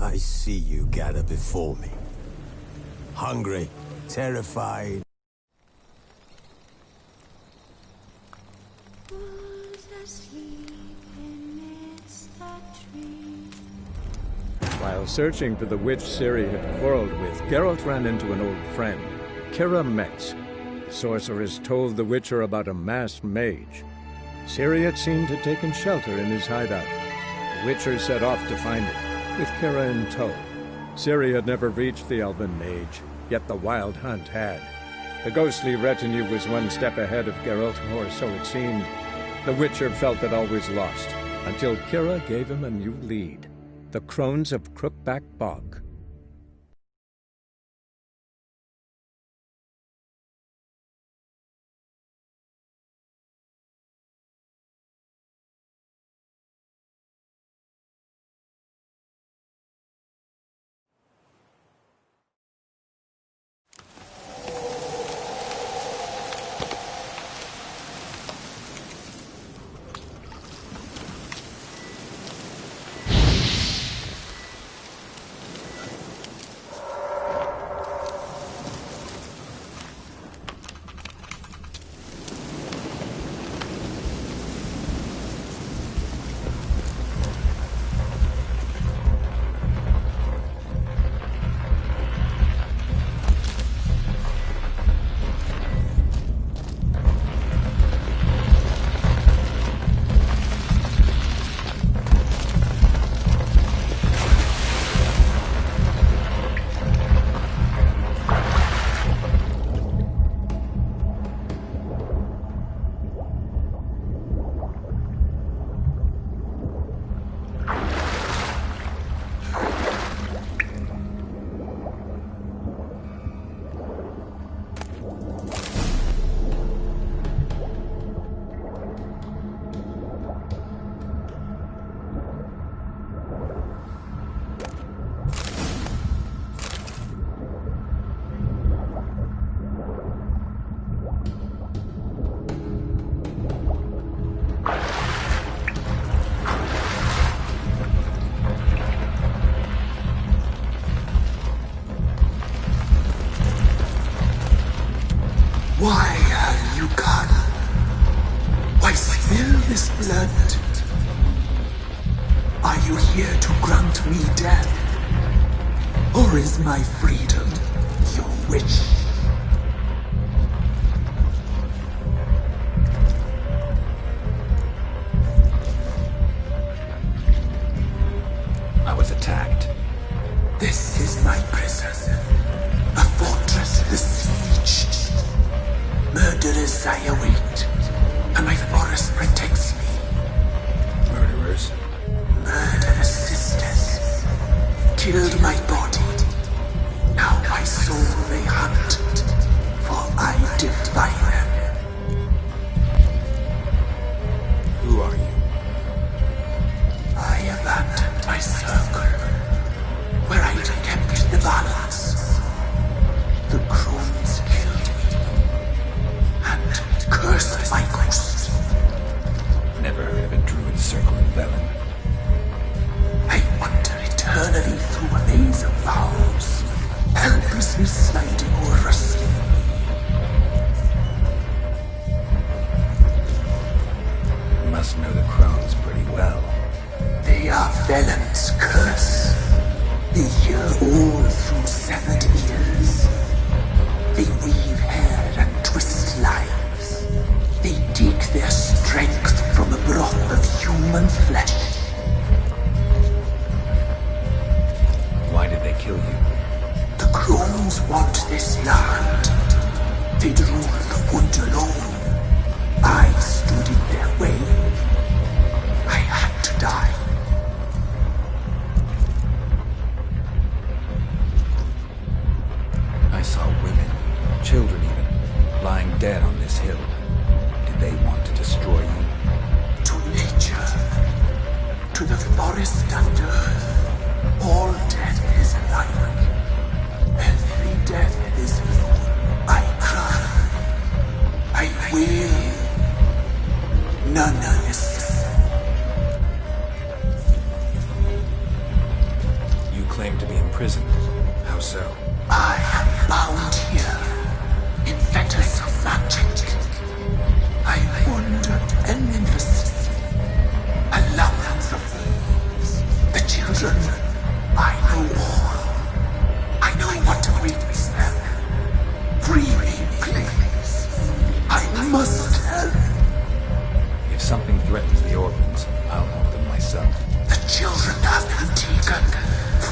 I see you gather before me. Hungry, terrified. While searching for the witch Ciri had quarreled with, Geralt ran into an old friend, Kira Metz. The sorceress told the Witcher about a masked mage. Ciri had seemed to have taken shelter in his hideout. The Witcher set off to find it, with Kira in tow. Ciri had never reached the elven mage, yet the wild hunt had. The ghostly retinue was one step ahead of Geralt, or so it seemed. The Witcher felt that all was lost, until Kira gave him a new lead. The Crones of Crookback Bog. Why have you come? Why spill this blood? Are you here to grant me death? Or is my freedom your wish? I was attacked. This is my prison. A fortress besieged. Murderers I await, and my forest protects me. Murderers? Murderous sisters killed my body. Now my soul they hunt, for I defy them. Who are you? I abandoned my circle, where I'd kept the balance. The crones killed me, and cursed my ghost. Never heard of a druid circle in Velen. I wander eternally through a maze of vows, helplessly sliding or rusting. You must know the crones pretty well. They are Velen's curse. They hear all through severed ears. They weave hair and twist lives. They take their strength from a broth of human flesh. Why did they kill you? The crones want this land. They'd rule the wood alone. I stood in their way. I had to die. I saw women, children even, lying dead on this hill. Did they want to destroy you? To nature, prison. How so? I am bound here in fetters of magic. I wandered endlessly, allowance of thieves, the children. I know all. I know what awaits them. Free me, please. I must help. If something threatens the orphans, I'll help them myself. The children have been taken.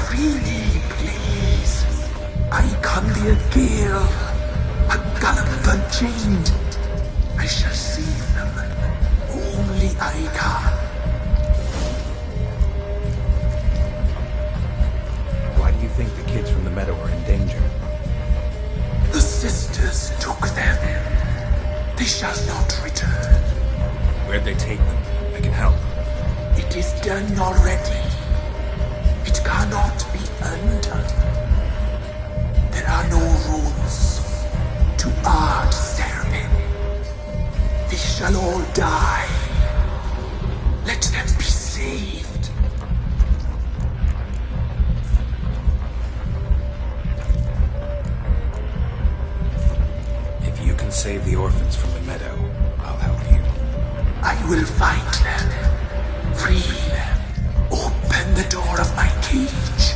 Free me, please. I can be a gale, a gallop chained. I shall save them. Only I can. Why do you think the kids from the meadow are in danger? The sisters took them. They shall not return. Where'd they take them? I can help. It is done already. It cannot be undone. There are no rules to our ceremony. They shall all die. Let them be saved. If you can save the orphans from the meadow, I'll help you. I will find them. Free them. Open the door of my cage.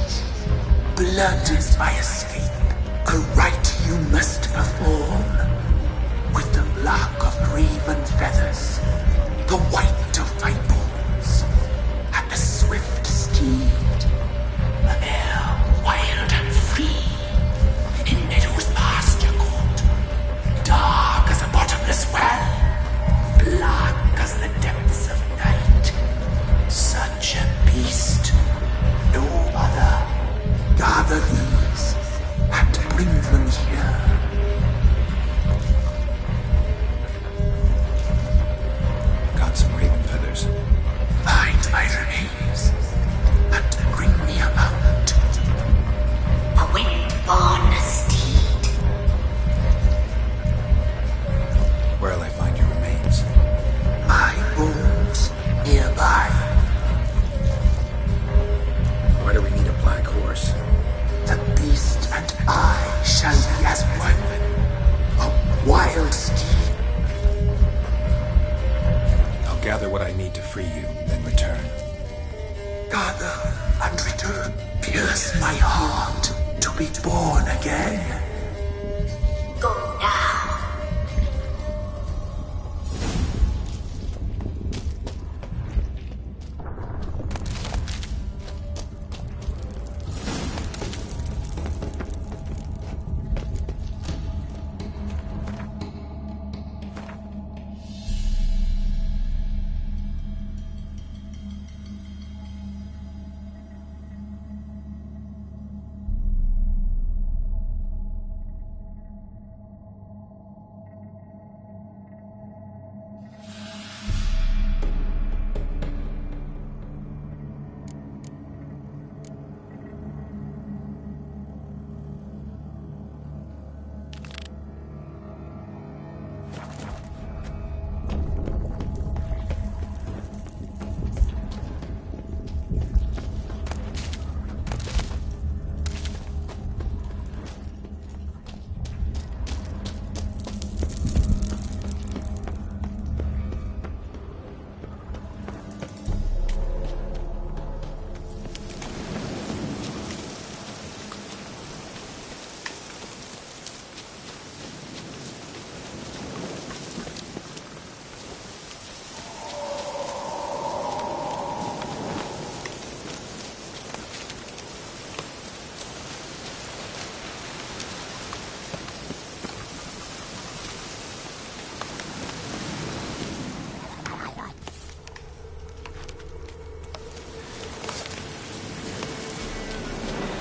Blood is my escape. A rite you must perform. With the black of raven feathers, the white of my bones, and the swift steed. A mare wild and free, in meadows pasture cold, dark as a bottomless well, black as the depths of night. Such a beast, no other. Gather these and bring them here. Got some raven feathers. Find my remains and bring me a mount. A wind-born steed. Where'll I find your remains? My bones nearby. Why do we need a black horse? The beast and I shall be as one. A wild steed. I'll gather what I need to free you, then return. Gather and return. Pierce my heart to be born again. Go now.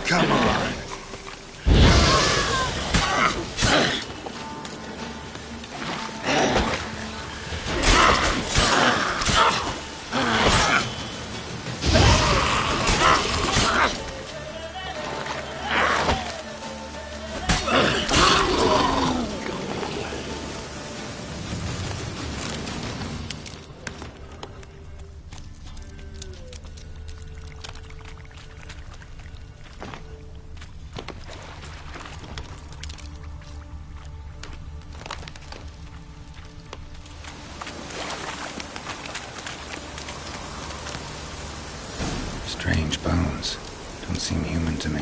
Come on. Strange bones. Don't seem human to me.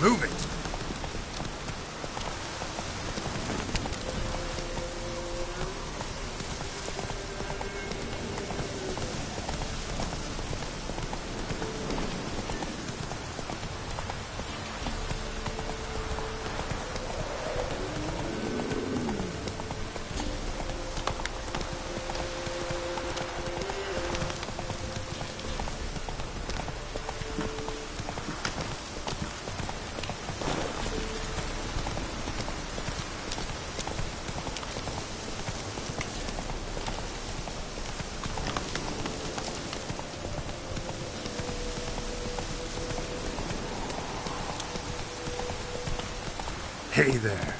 Move it! Hey there.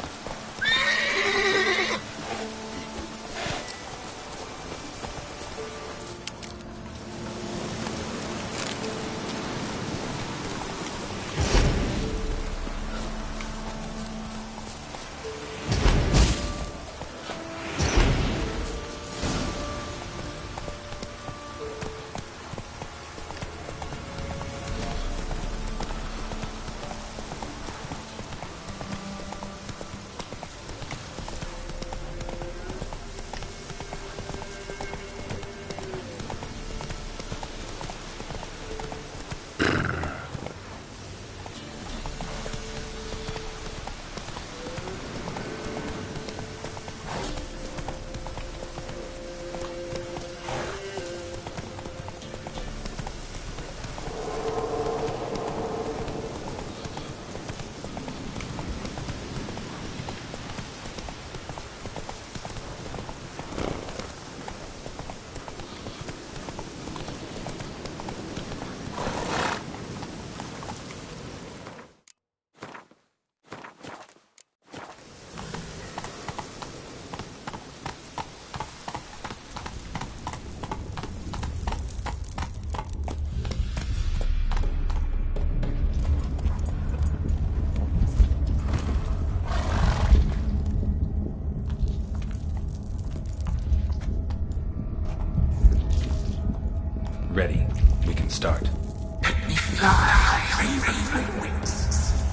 Ready. We can start. Let me fly, raven wings.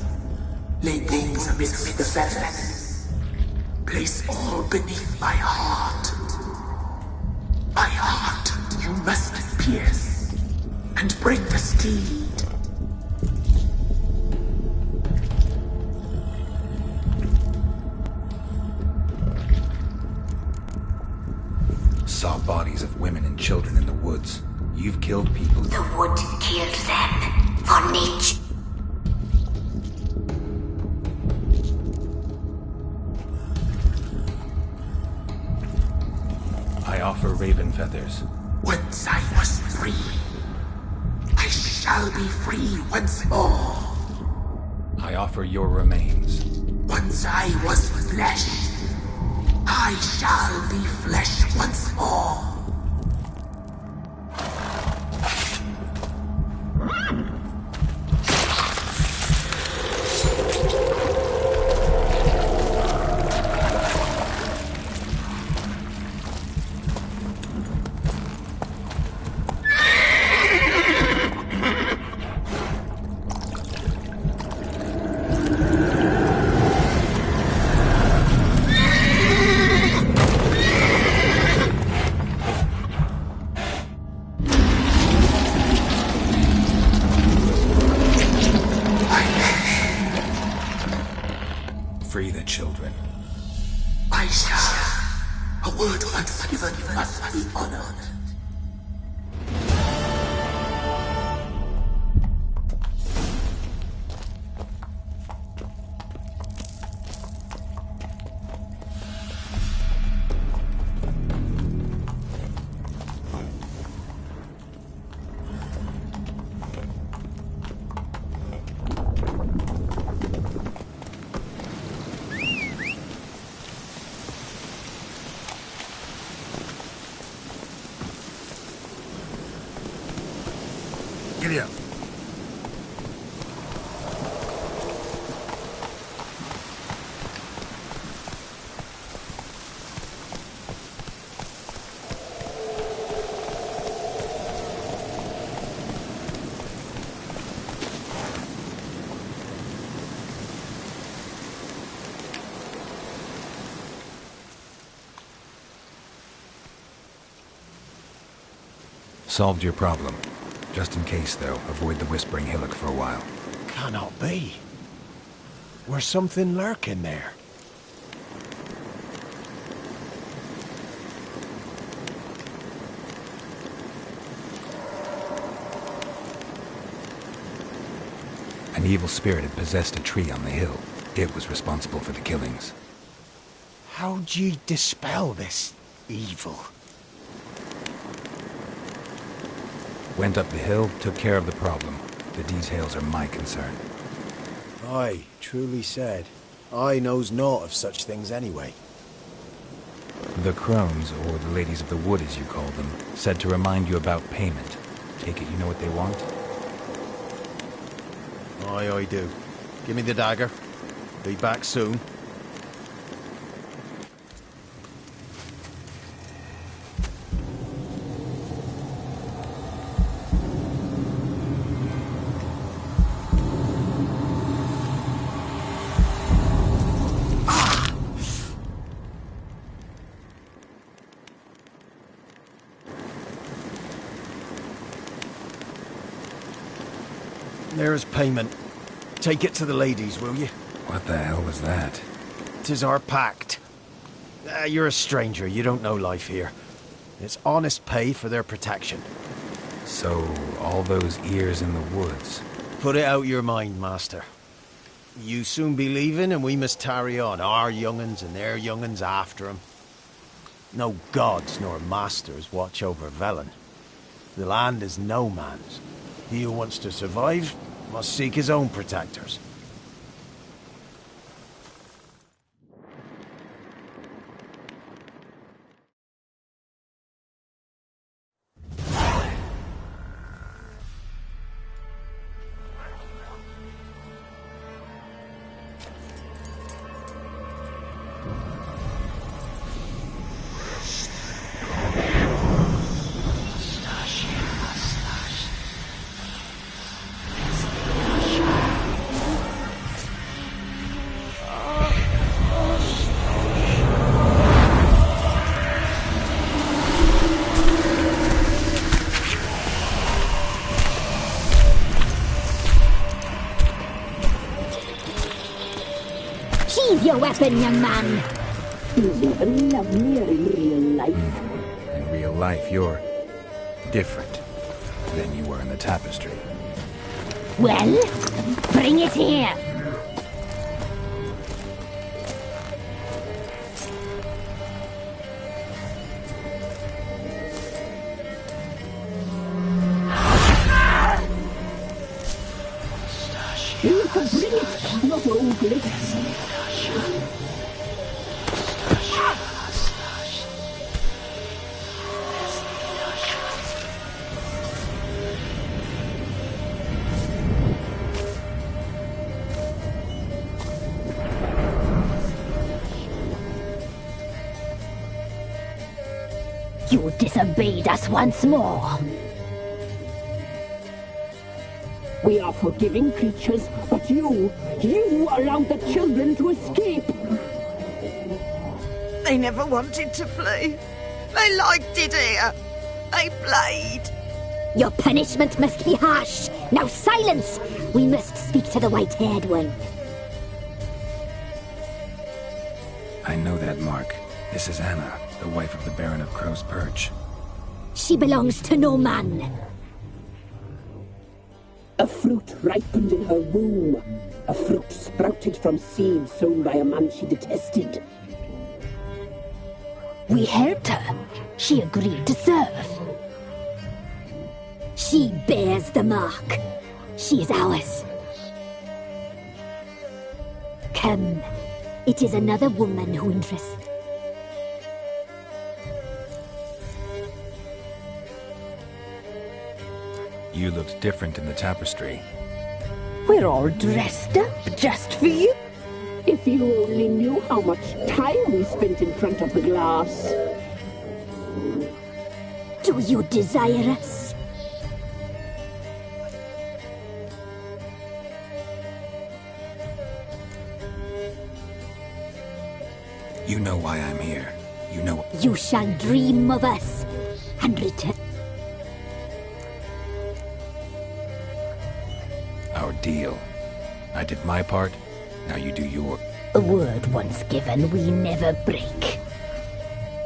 Lay things amidst the feathers. Place all beneath my heart. My heart you must pierce, and bring the steed. Saw bodies of women and children in the woods. You've killed people. The wood killed them for nature. I offer raven feathers. Once I was free, I shall be free once more. I offer your remains. Once I was flesh, I shall be flesh once more. Free the children. I shall. A word once given must be honored. Solved your problem. Just in case, though, avoid the Whispering Hillock for a while. Cannot be. Where's something lurking there? An evil spirit had possessed a tree on the hill. It was responsible for the killings. How'd ye dispel this evil? Went up the hill, took care of the problem. The details are my concern. Aye, truly said. I knows naught of such things anyway. The crones, or the ladies of the wood as you call them, said to remind you about payment. Take it you know what they want? Aye, I do. Give me the dagger. Be back soon. There's payment. Take it to the ladies, will you? What the hell was that? 'Tis our pact. You're a stranger, you don't know life here. It's honest pay for their protection. So, all those ears in the woods. Put it out your mind, master. You soon be leaving and we must tarry on, our young'uns and their young'uns after 'em. No gods nor masters watch over Velen. The land is no man's. He who wants to survive must seek his own protectors. Sheathe your weapon, young man. He's even lovelier in real life. In real life, you're different than you were in the tapestry. Well, bring it here. You can bring it, not ugly. You disobeyed us once more. We are forgiving creatures, but you allowed the children to escape. They never wanted to flee. They liked it here. They played. Your punishment must be harsh. Now silence! We must speak to the white-haired one. I know that mark. This is Anna, the wife of the Baron of Crow's Perch. She belongs to no man. A fruit ripened in her womb. A fruit sprouted from seeds sown by a man she detested. We helped her. She agreed to serve. She bears the mark. She is ours. Come. It is another woman who interests. You looked different in the tapestry. We're all dressed up just for you. If you only knew how much time we spent in front of the glass. Do you desire us? You know why I'm here. You know... You shall dream of us and return. deal. I did my part, now you do your. A word once given, we never break.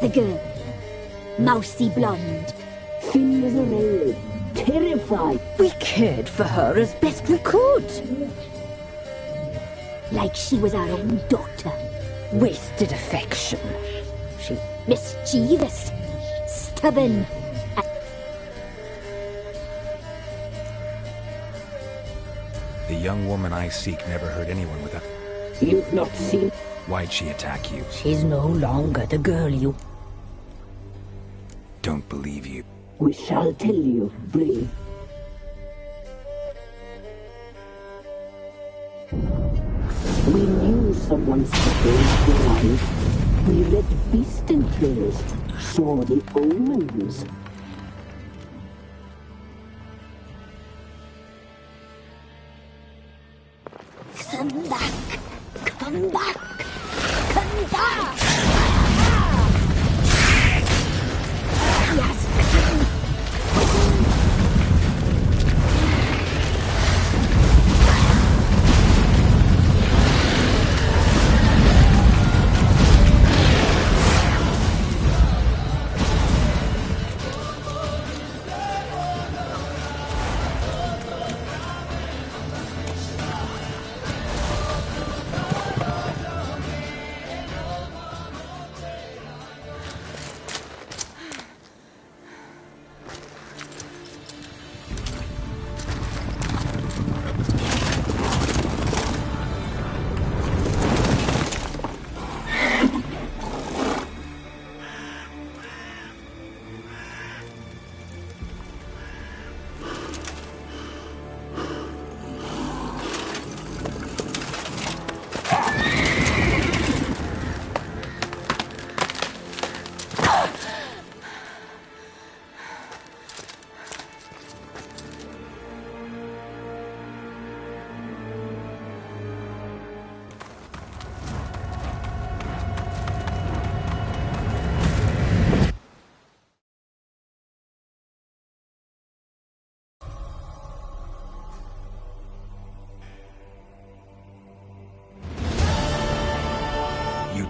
The girl. Mousy blonde. Thin as a rail. Terrified. We cared for her as best we could. Like she was our own daughter. Wasted affection. She mischievous. Stubborn. The young woman I seek never hurt anyone without. You've not seen... Why'd she attack you? She's no longer the girl you... Don't believe you. We shall tell you, Bree. We knew someone supposed to life. We read beast entrails, saw the omens. Come back! Come back! Come back! Yes, come!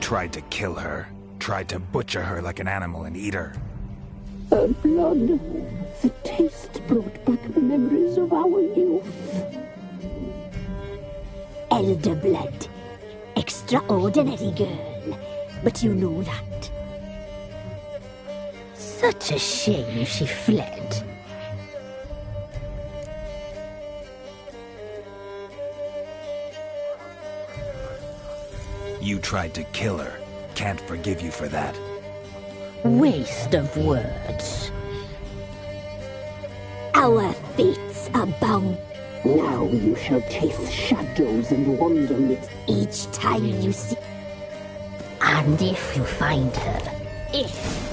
Tried to kill her. Tried to butcher her like an animal and eat her. Her blood. The taste brought back memories of our youth. Elder blood. Extraordinary girl. But you know that. Such a shame she fled. You tried to kill her. Can't forgive you for that. Waste of words. Our fates are bound. Now you shall chase shadows and wander with each time you see. And if you find her, if.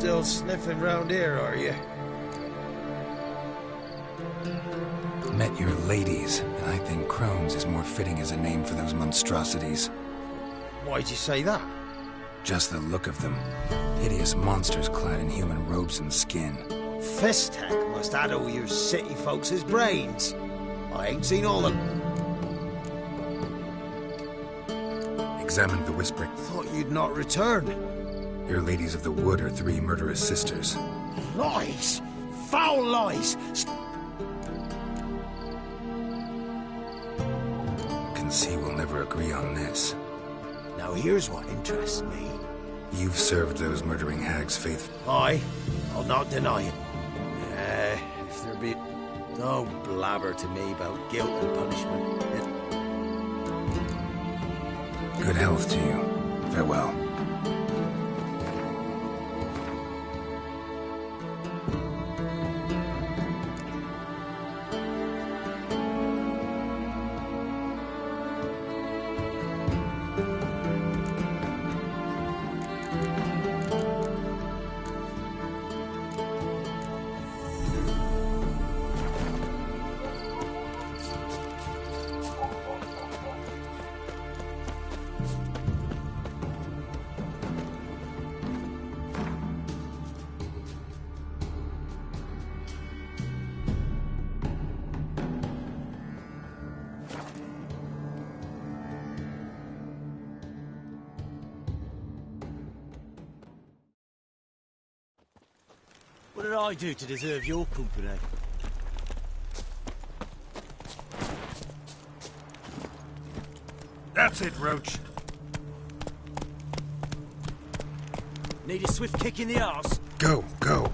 Still sniffing round here, are you? Met your ladies, and I think Crones is more fitting as a name for those monstrosities. Why'd you say that? Just the look of them. Hideous monsters clad in human robes and skin. Fistek must addle your city folks' brains. I ain't seen all of them. Examined the whispering. Thought you'd not return. Your ladies of the wood are 3 murderous sisters. Lies! Foul lies! Can see we'll never agree on this. Now here's what interests me. You've served those murdering hags faithfully. Aye, I'll not deny it. If there be... Don't blabber to me about guilt and punishment. Good health to you. Farewell. What did I do to deserve your company? That's it, Roach. Need a swift kick in the arse? Go, go.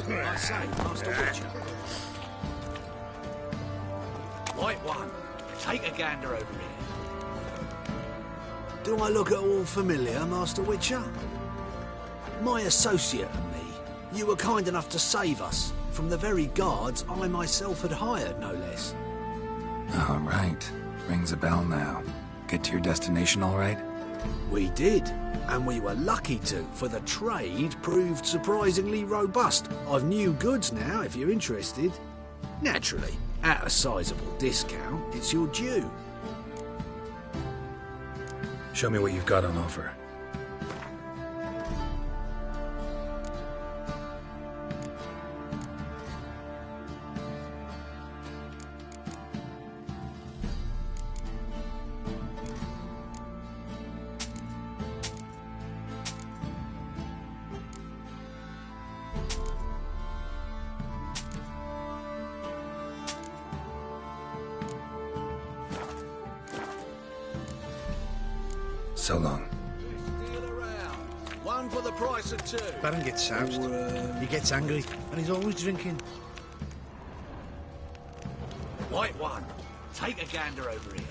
I say, Master Witcher. Right one. Take a gander over here. Do I look at all familiar, Master Witcher? My associate and me, you were kind enough to save us from the very guards I myself had hired, no less. All right. Rings a bell now. Get to your destination all right? We did, and we were lucky to, for the trade proved surprisingly robust. I've new goods now, if you're interested. Naturally, at a sizable discount, it's your due. Show me what you've got on offer. So long. One for the price of 2. Baron gets soused. He gets angry, and he's always drinking. Right one. Take a gander over here.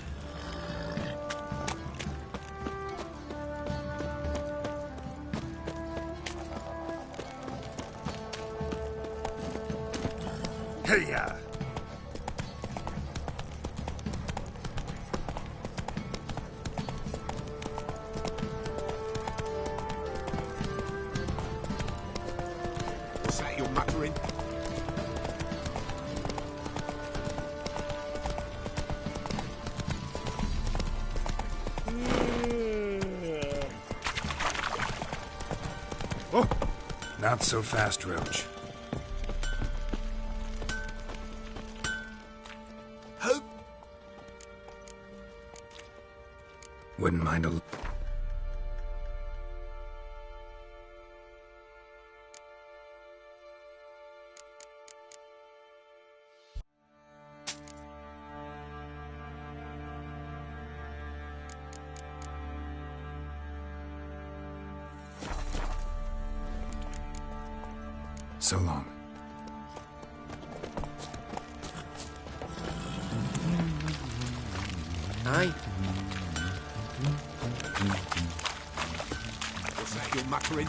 Hey-ya! What's that you're muttering? Oh, not so fast, Roach. Who? Wouldn't mind a... So long. Aye. muttering.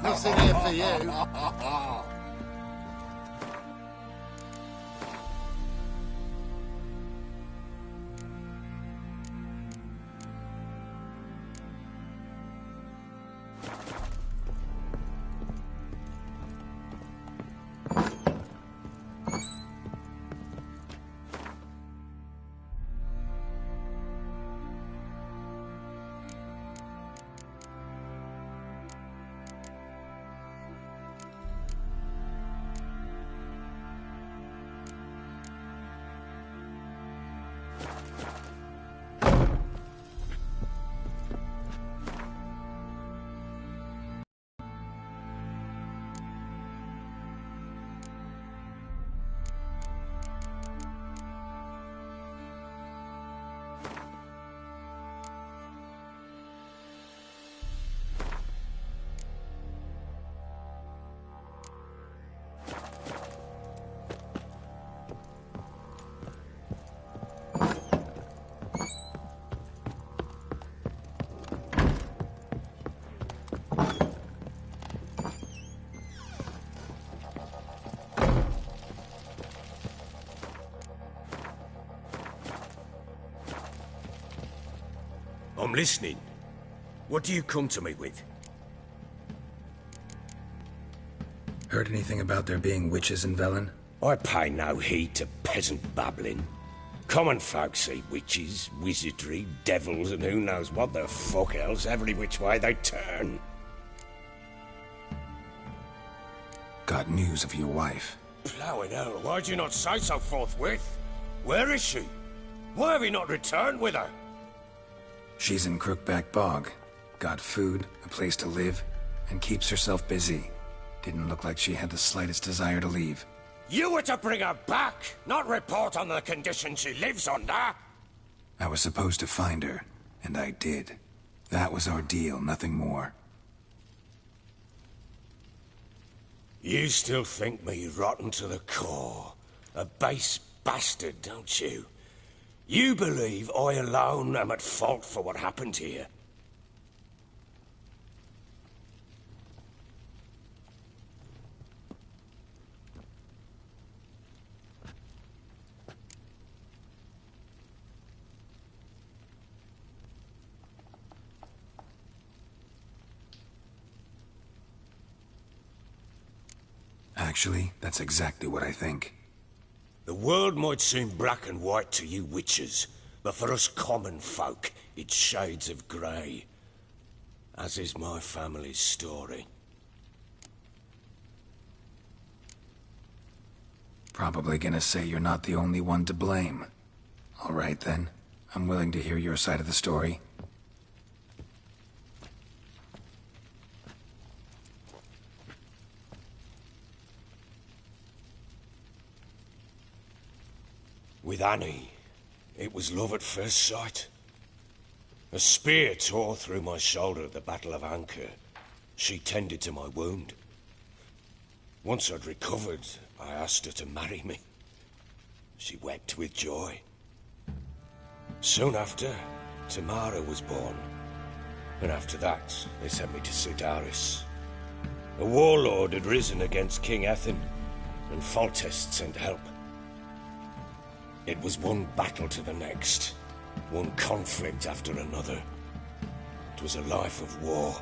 Nothing here for you. I'm listening. What do you come to me with? Heard anything about there being witches in Velen? I pay no heed to peasant babbling. Common folk see witches, wizardry, devils, and who knows what the fuck else every which way they turn. Got news of your wife. Plowing hell, why'd you not say so forthwith? Where is she? Why have you not returned with her? She's in Crookback Bog. Got food, a place to live, and keeps herself busy. Didn't look like she had the slightest desire to leave. You were to bring her back, not report on the conditions she lives under. I was supposed to find her, and I did. That was our deal, nothing more. You still think me rotten to the core. A base bastard, don't you? You believe I alone am at fault for what happened here? Actually, that's exactly what I think. The world might seem black and white to you witches, but for us common folk, it's shades of grey. As is my family's story. Probably gonna say you're not the only one to blame. All right then, I'm willing to hear your side of the story. With Annie, it was love at first sight. A spear tore through my shoulder at the Battle of Anchor. She tended to my wound. Once I'd recovered, I asked her to marry me. She wept with joy. Soon after, Tamara was born. And after that, they sent me to Sidaris. A warlord had risen against King Ethan, and Foltest sent help. It was one battle to the next, one conflict after another. It was a life of war.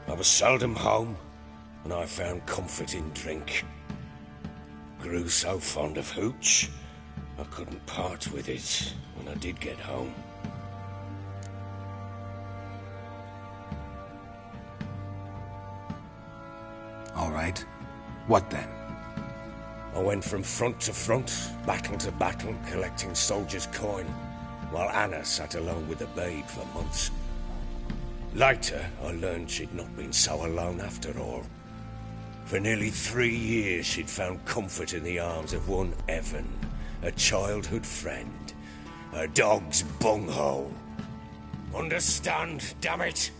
I was seldom home, and I found comfort in drink. Grew so fond of hooch, I couldn't part with it when I did get home. All right. What then? I went from front to front, battle to battle, collecting soldiers' coin, while Anna sat alone with the babe for months. Later, I learned she'd not been so alone after all. For nearly 3 years, she'd found comfort in the arms of one Evan, a childhood friend, a dog's bunghole. Understand, damn it?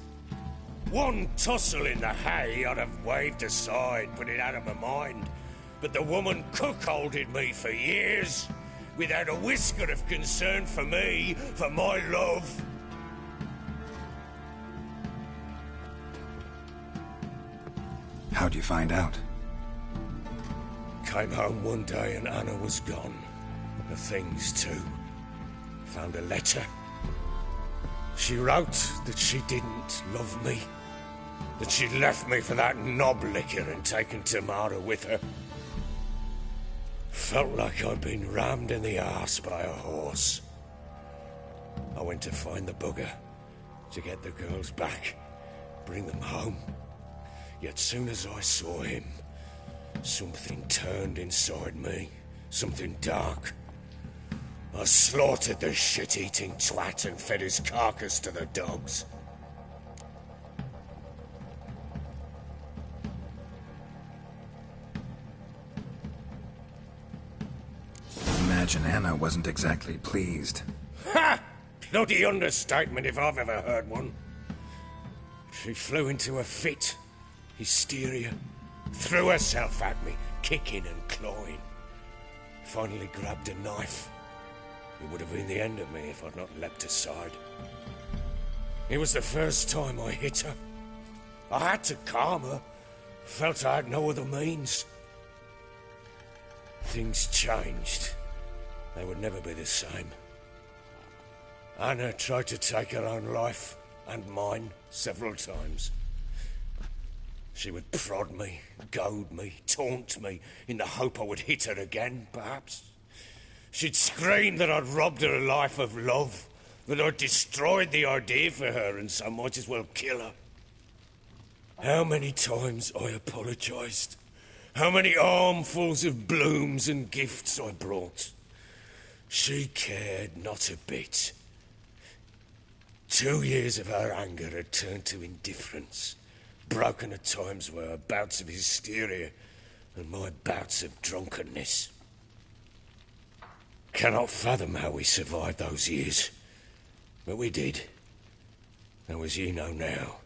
One tussle in the hay I'd have waved aside, put it out of my mind. But the woman cuckolded me for years, without a whisker of concern for me, for my love. How'd you find out? Came home one day and Anna was gone. The things too. Found a letter. She wrote that she didn't love me. That she'd left me for that knob licker and taken Tamara with her. Felt like I'd been rammed in the arse by a horse. I went to find the bugger, to get the girls back, bring them home. Yet soon as I saw him, something turned inside me, something dark. I slaughtered the shit-eating twat and fed his carcass to the dogs. Imagine Anna wasn't exactly pleased. Ha! Bloody understatement if I've ever heard one. She flew into a fit, hysteria, threw herself at me, kicking and clawing. Finally grabbed a knife. It would have been the end of me if I'd not leapt aside. It was the first time I hit her. I had to calm her. Felt I had no other means. Things changed. They would never be the same. Anna tried to take her own life, and mine, several times. She would prod me, goad me, taunt me, in the hope I would hit her again, perhaps. She'd scream that I'd robbed her life of love, that I'd destroyed the idea for her and so might as well kill her. How many times I apologized. How many armfuls of blooms and gifts I brought. She cared not a bit. 2 years of her anger had turned to indifference, broken at times by her bouts of hysteria and my bouts of drunkenness. Cannot fathom how we survived those years, but we did. Though as you know now,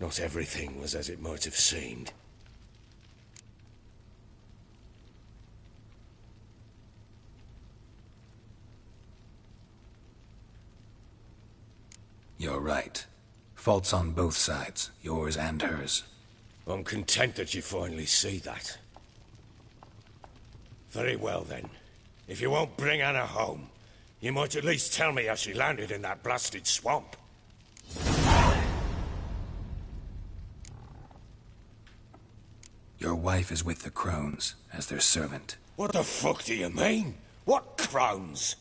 not everything was as it might have seemed. You're right. Faults on both sides, yours and hers. I'm content that you finally see that. Very well then. If you won't bring Anna home, you might at least tell me how she landed in that blasted swamp. Your wife is with the Crones, as their servant. What the fuck do you mean? What Crones?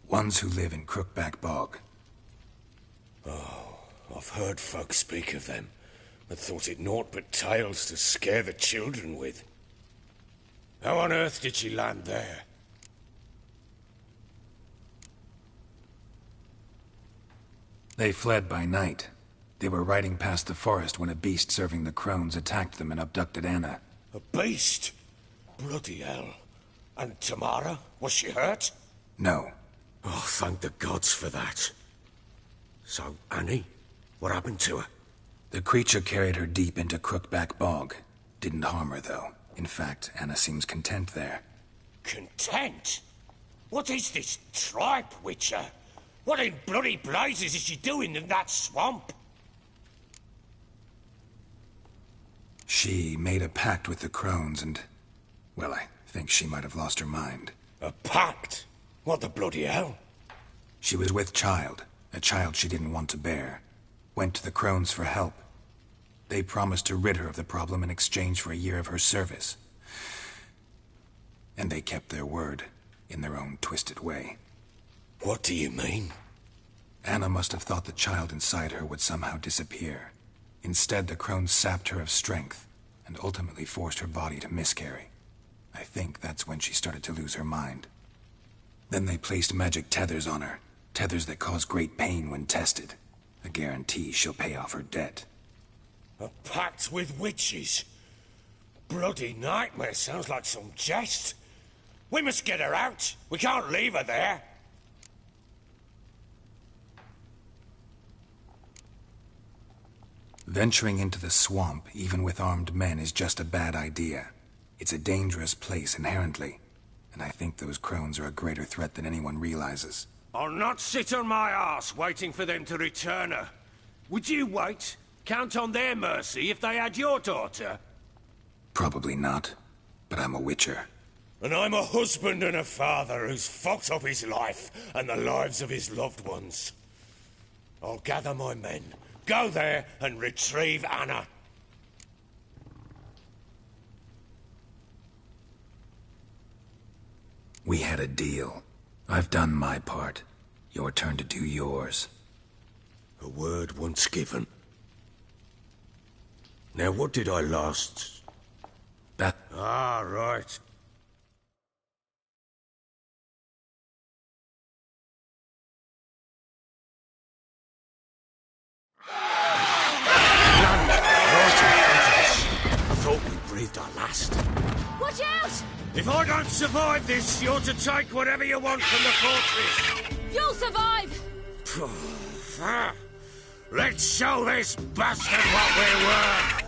Ones who live in Crookback Bog. Oh, I've heard folk speak of them, but thought it naught but tales to scare the children with. How on earth did she land there? They fled by night. They were riding past the forest when a beast serving the Crones attacked them and abducted Anna. A beast? Bloody hell. And Tamara? Was she hurt? No. Oh, thank the gods for that. So, Annie? What happened to her? The creature carried her deep into Crookback Bog. Didn't harm her, though. In fact, Anna seems content there. Content? What is this tripe, Witcher? What in bloody blazes is she doing in that swamp? She made a pact with the Crones and... well, I think she might have lost her mind. A pact? What the bloody hell? She was with child, a child she didn't want to bear. Went to the Crones for help. They promised to rid her of the problem in exchange for a year of her service. And they kept their word, in their own twisted way. What do you mean? Anna must have thought the child inside her would somehow disappear. Instead, the Crones sapped her of strength, and ultimately forced her body to miscarry. I think that's when she started to lose her mind. Then they placed magic tethers on her, tethers that cause great pain when tested. A guarantee she'll pay off her debt. A pact with witches? Bloody nightmare, sounds like some jest. We must get her out. We can't leave her there. Venturing into the swamp, even with armed men, is just a bad idea. It's a dangerous place inherently, and I think those crones are a greater threat than anyone realizes. I'll not sit on my ass waiting for them to return her. Would you wait? Count on their mercy if they had your daughter? Probably not, but I'm a witcher. And I'm a husband and a father who's fucked up his life and the lives of his loved ones. I'll gather my men, go there and retrieve Anna. We had a deal. I've done my part. Your turn to do yours. A word once given. Now what did I last... That... Ah, right. I thought we breathed our last. Watch out! If I don't survive this, you're to take whatever you want from the fortress. You'll survive! Let's show this bastard what we're worth.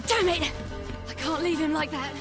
Damn it! I can't leave him like that.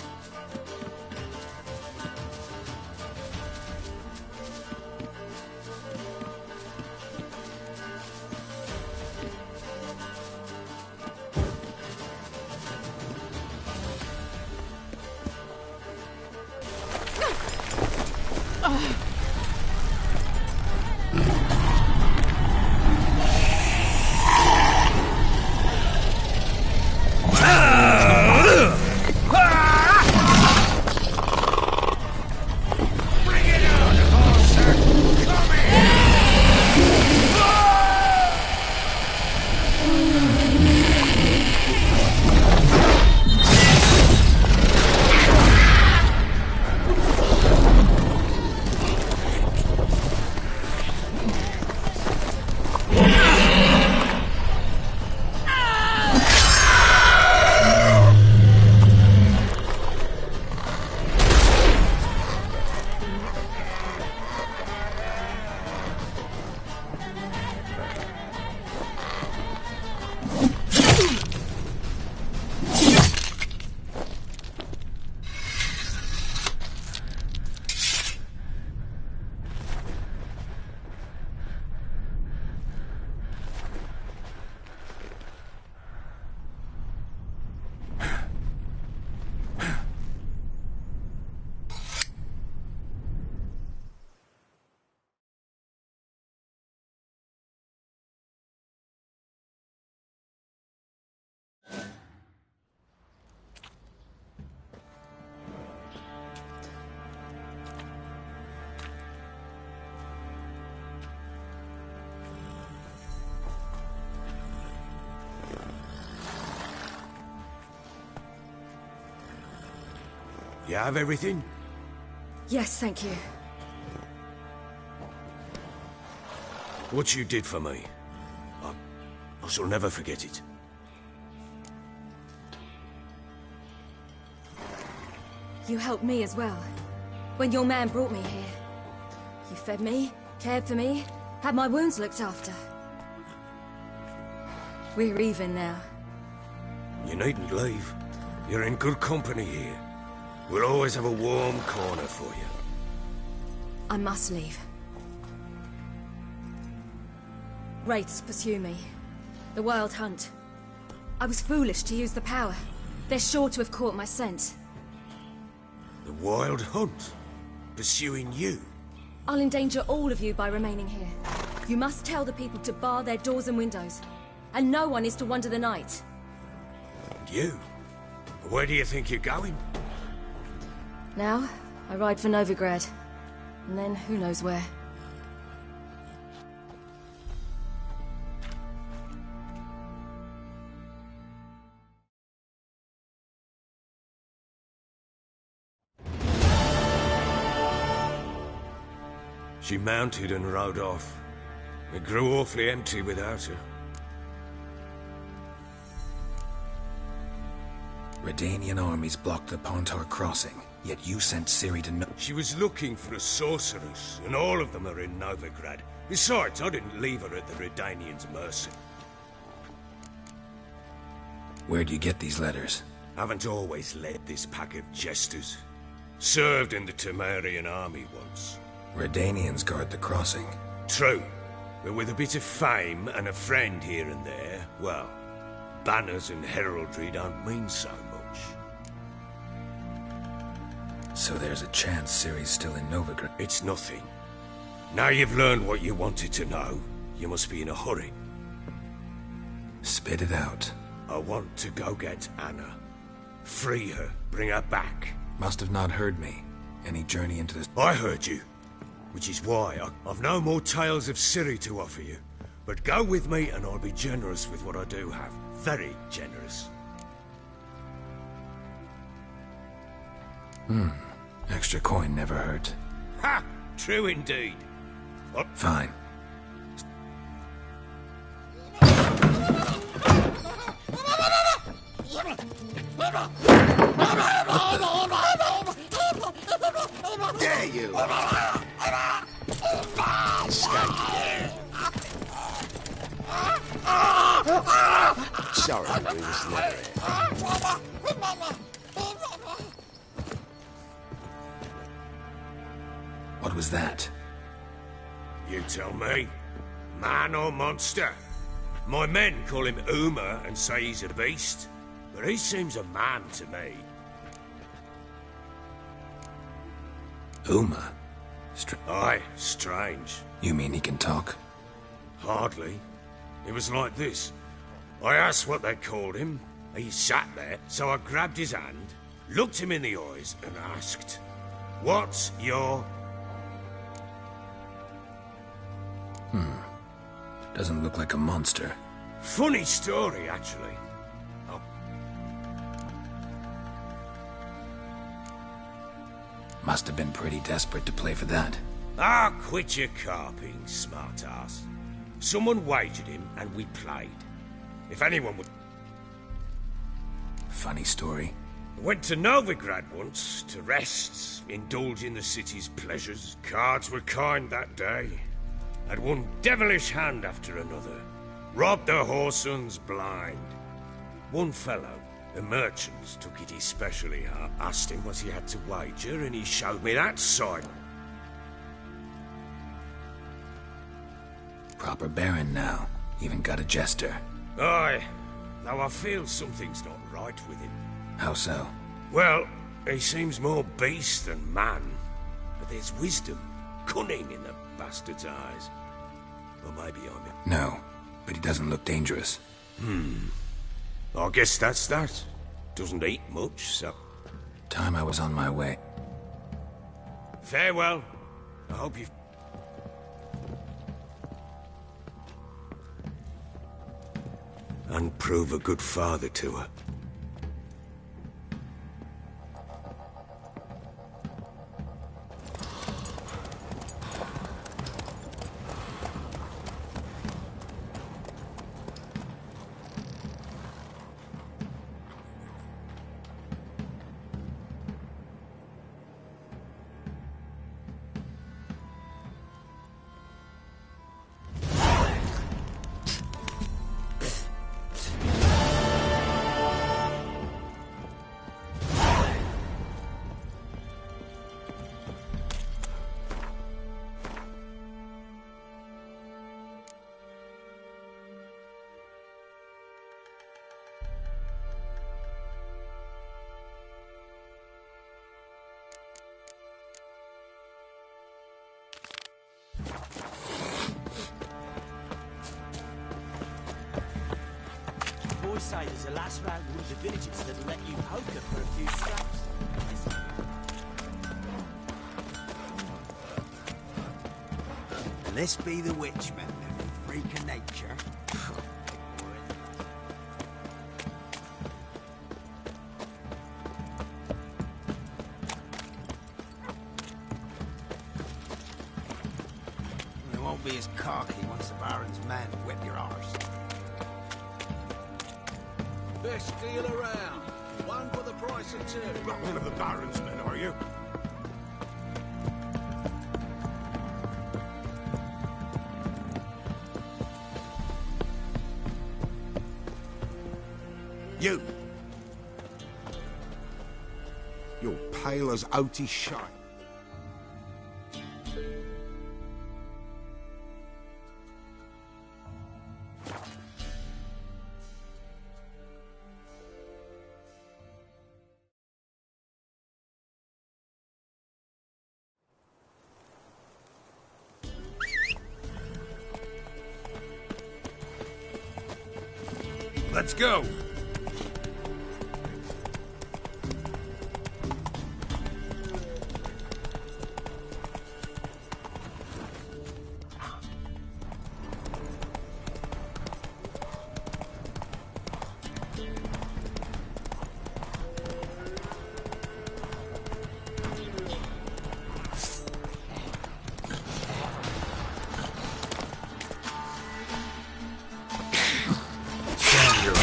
You have everything? Yes, thank you. What you did for me, I shall never forget it. You helped me as well. When your man brought me here. You fed me, cared for me, had my wounds looked after. We're even now. You needn't leave. You're in good company here. We'll always have a warm corner for you. I must leave. Wraiths pursue me. The Wild Hunt. I was foolish to use the power. They're sure to have caught my scent. The Wild Hunt? Pursuing you? I'll endanger all of you by remaining here. You must tell the people to bar their doors and windows. And no one is to wander the night. And you? Where do you think you're going? Now, I ride for Novigrad. And then, who knows where. She mounted and rode off. It grew awfully empty without her. Redanian armies blocked the Pontar crossing, yet you sent Ciri to She was looking for a sorceress, and all of them are in Novigrad. Besides, I didn't leave her at the Redanians' mercy. Where'd you get these letters? Haven't always led this pack of jesters. Served in the Temerian army once. Redanians guard the crossing. True. But with a bit of fame and a friend here and there, well, banners and heraldry don't mean so much. So there's a chance Ciri's still in Novigrad. It's nothing. Now you've learned what you wanted to know, you must be in a hurry. Spit it out. I want to go get Anna. Free her, bring her back. Must have not heard me. Any journey into this... I heard you. Which is why I've no more tales of Ciri to offer you. But go with me and I'll be generous with what I do have. Very generous. Extra coin never hurt. Ha! True indeed. What? Fine. Dare you! Sorry, we was never here. What was that? You tell me. Man or monster? My men call him Uma and say he's a beast. But he seems a man to me. Uma? Aye, strange. You mean he can talk? Hardly. It was like this. I asked what they called him. He sat there, so I grabbed his hand, looked him in the eyes, and asked, "What's your..." Doesn't look like a monster. Funny story, actually. Oh. Must have been pretty desperate to play for that. Ah, quit your carping, smartass. Someone wagered him, and we played. If anyone would... Funny story. Went to Novigrad once, to rest, indulge in the city's pleasures. Cards were kind that day. Had one devilish hand after another. Robbed the whoresons blind. One fellow, a merchant, took it especially hard. Asked him what he had to wager, and he showed me that sign. Proper baron now. Even got a jester. Aye, though I feel something's not right with him. How so? Well, he seems more beast than man. But there's wisdom, cunning in the bastard's eyes. Or maybe I'm... No, but he doesn't look dangerous. I guess that's that. Doesn't eat much, so... Time I was on my way. Farewell. I hope you... And prove a good father to her. Boys say there's a lass round one of the villages that'll let you poker for a few scraps. And this be the witchman, a freak of nature. It won't be as cocky once the Baron's men whip your arse. Best deal around. One for the price of two. Not one of the Baron's men, are you? You. You're pale as outy shite. Let's go! Stand your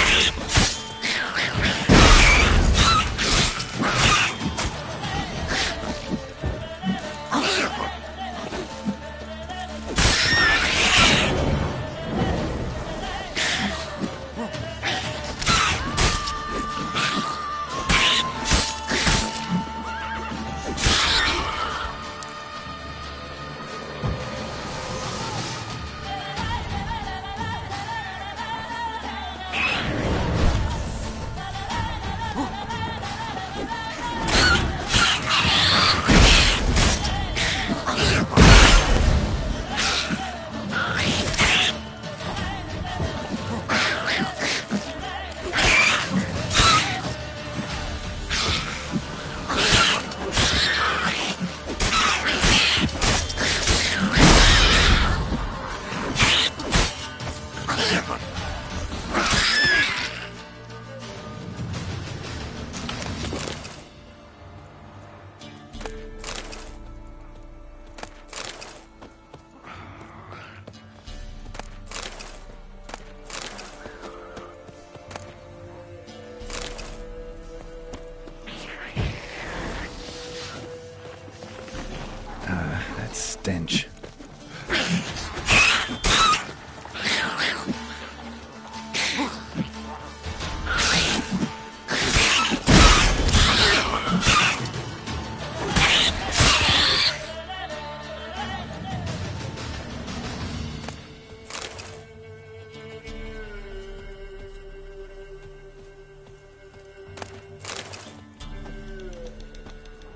That stench.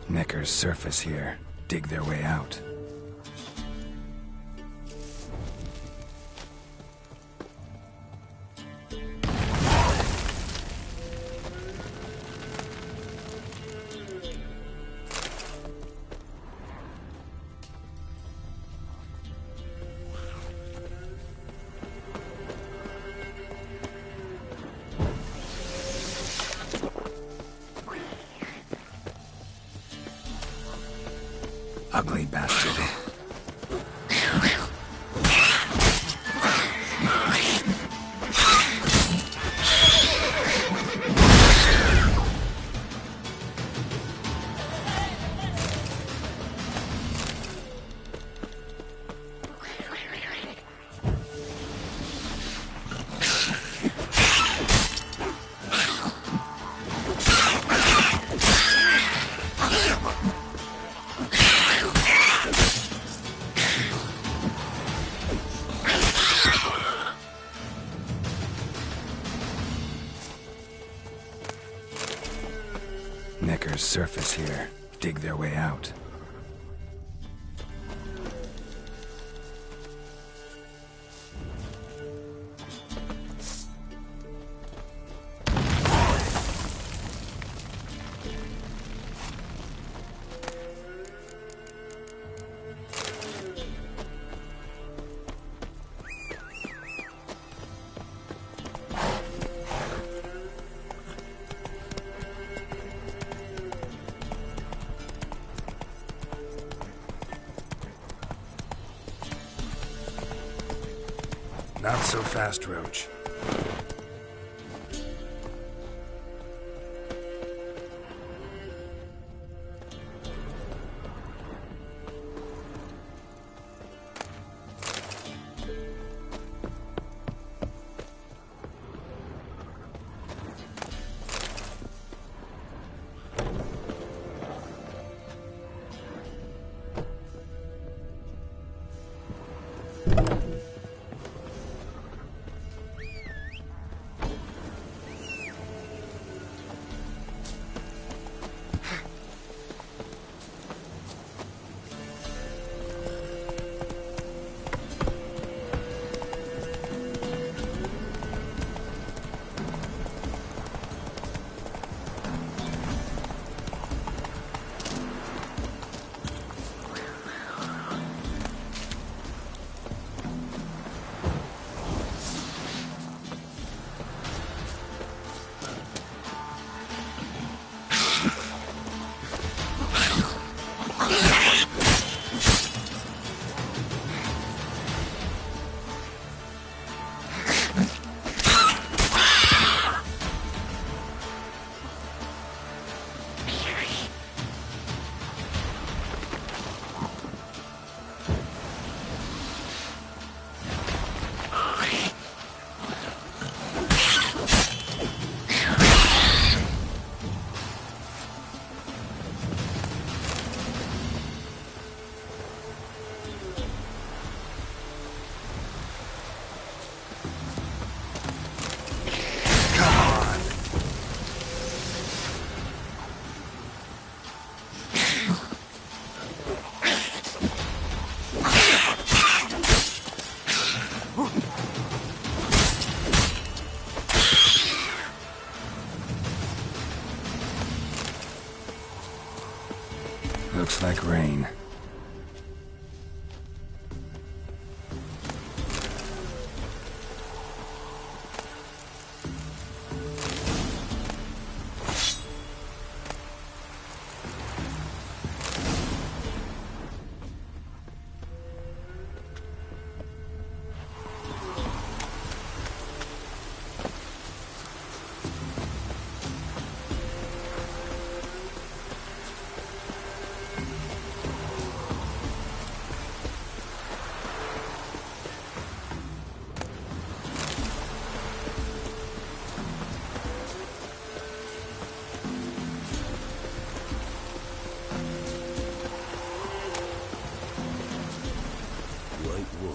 Neckar's surface here. Dig their way out. Ugly bastard. Neckar's surface here. Dig their way out. Not so fast, Roach.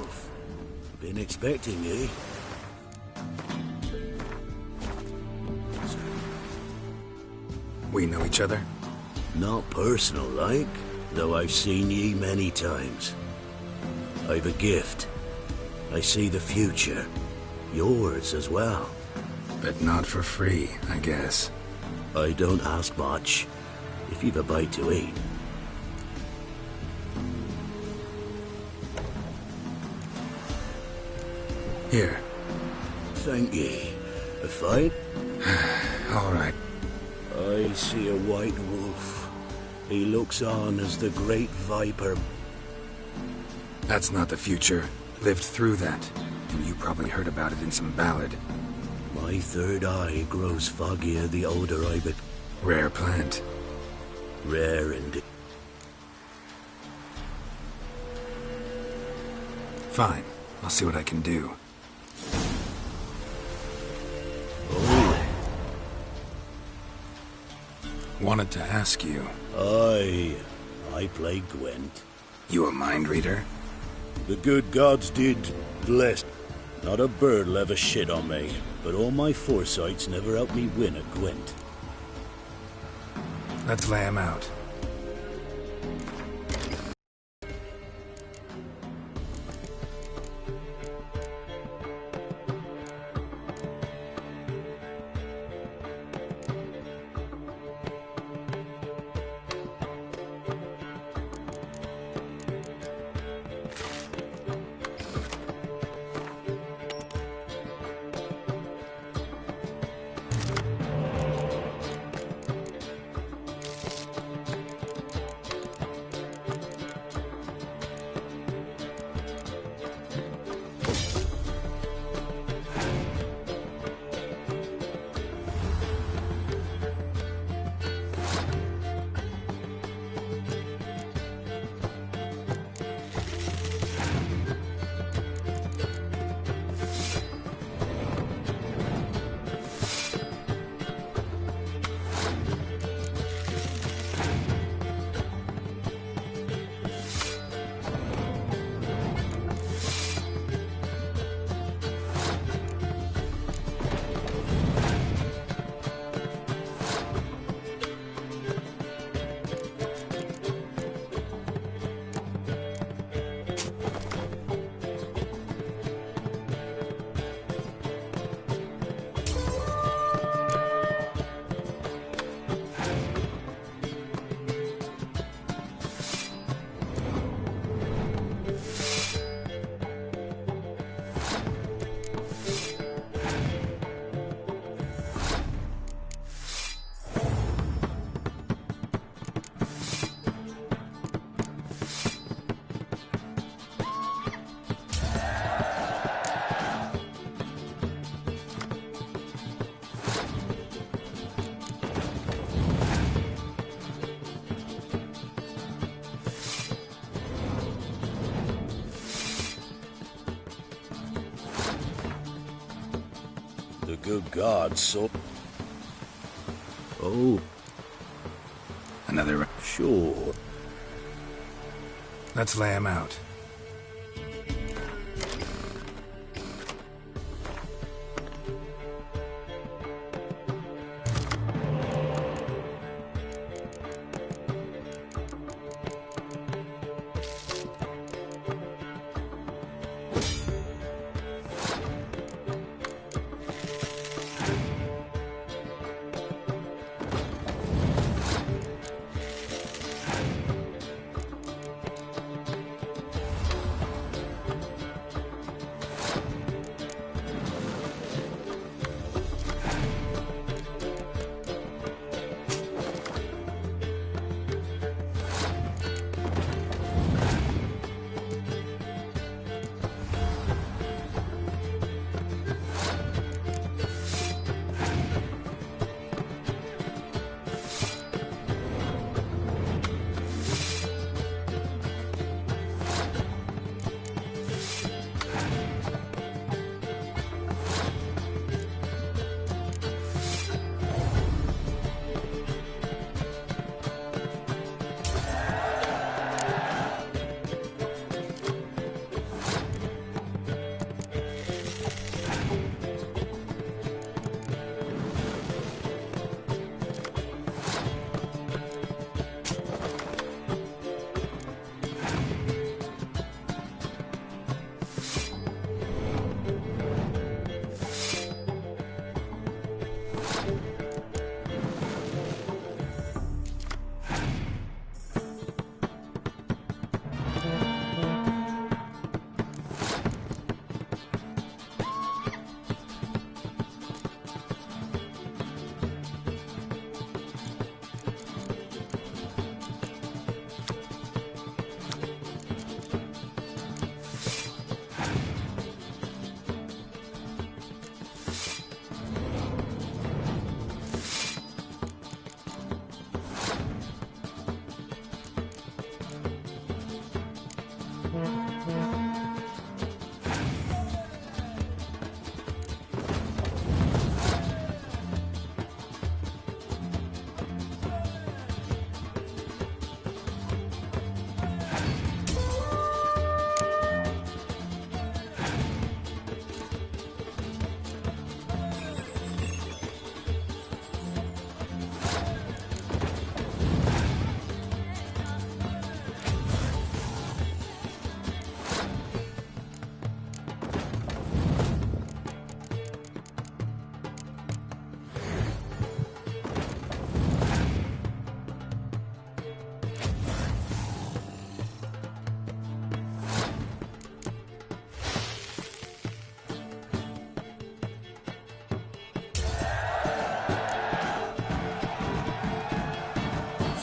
wolf. Been expecting ye. We know each other? Not personal like, though I've seen ye many times. I've a gift. I see the future. Yours as well. But not for free, I guess. I don't ask much, if you've a bite to eat. Here. Thank ye. A fight? All right. I see a white wolf. He looks on as the great viper. That's not the future. Lived through that. And you probably heard about it in some ballad. My third eye grows foggier the older I become. Rare plant. Rare indeed. Fine. I'll see what I can do. Oh. Wanted to ask you. I play Gwent. You a mind reader? The good gods did bless. Not a bird'll ever shit on me, but all my foresights never helped me win a Gwent. Let's lay him out. The good gods so... Oh. Another... Sure. Let's lay him out.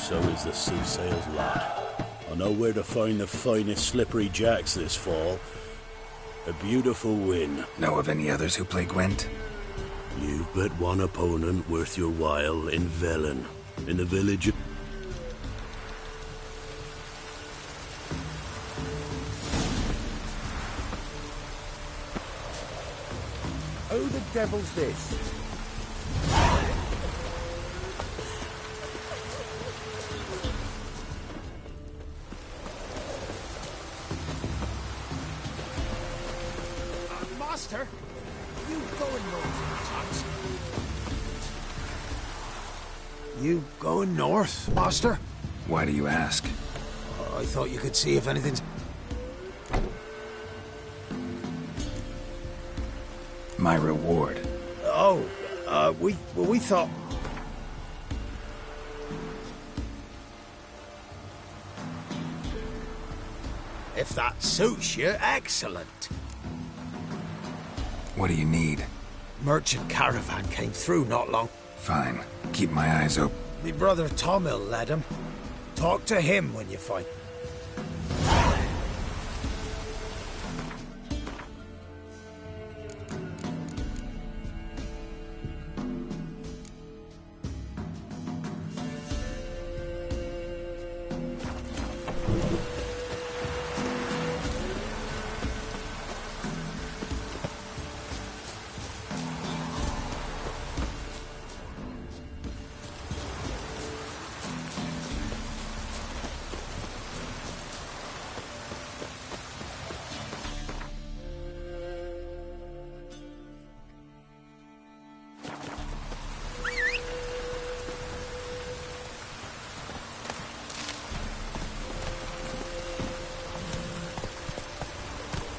So is the soothsayer's lot. I know where to find the finest slippery jacks this fall. A beautiful win. Know of any others who play Gwent? You've but one opponent worth your while in Velen, in the village of... Who the devil's this? Master, you going north, perchance? You going north, Master? Why do you ask? I thought you could see if anything's... My reward. Oh, we thought... If that suits you, excellent. What do you need? Merchant caravan came through not long. Fine. Keep my eyes open. Me brother Tomil led him. Talk to him when you fight.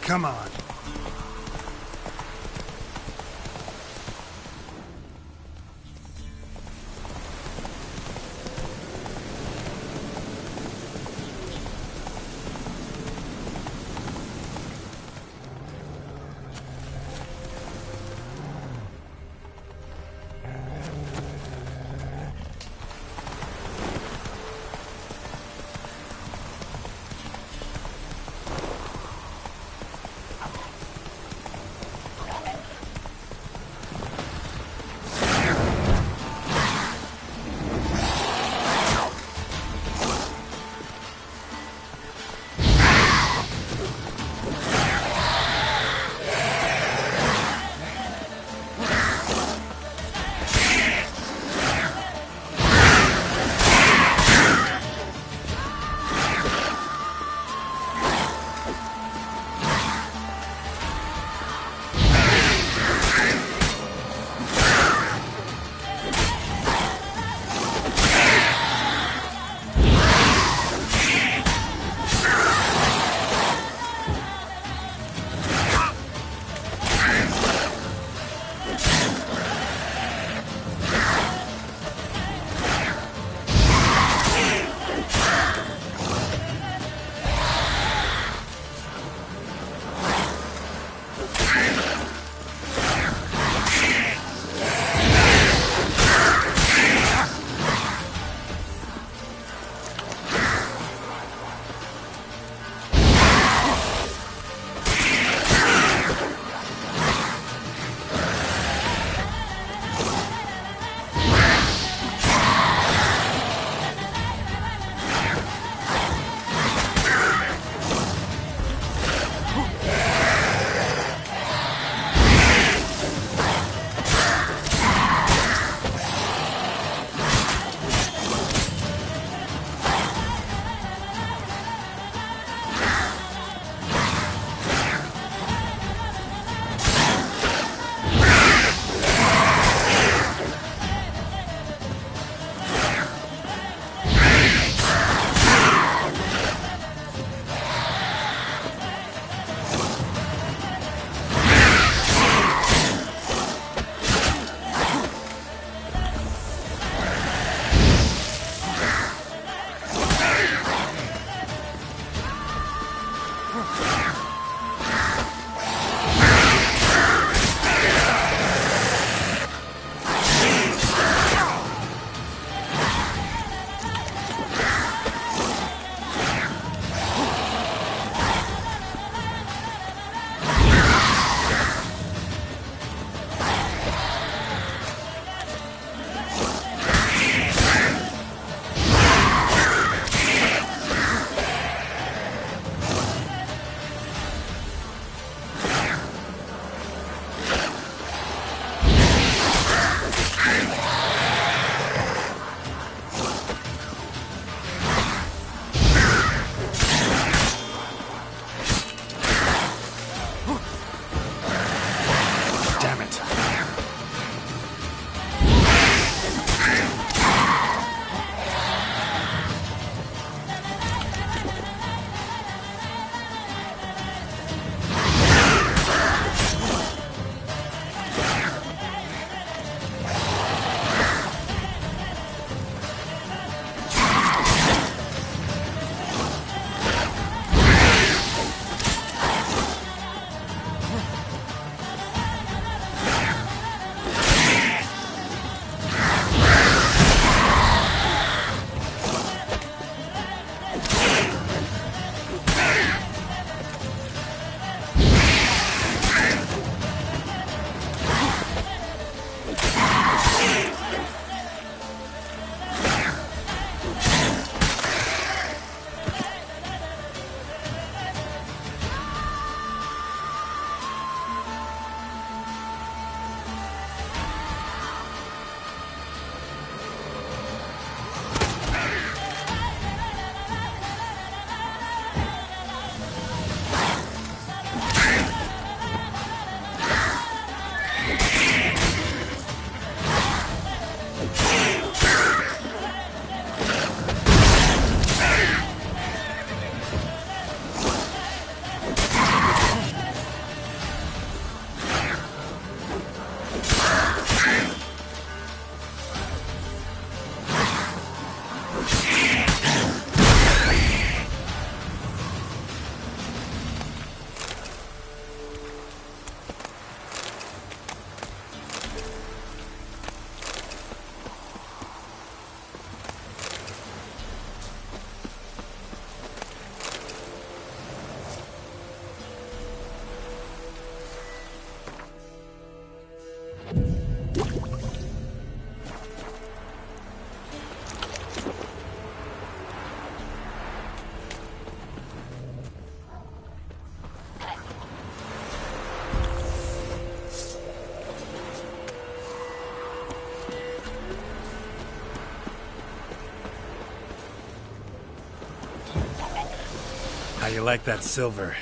Come on. How you like that silver?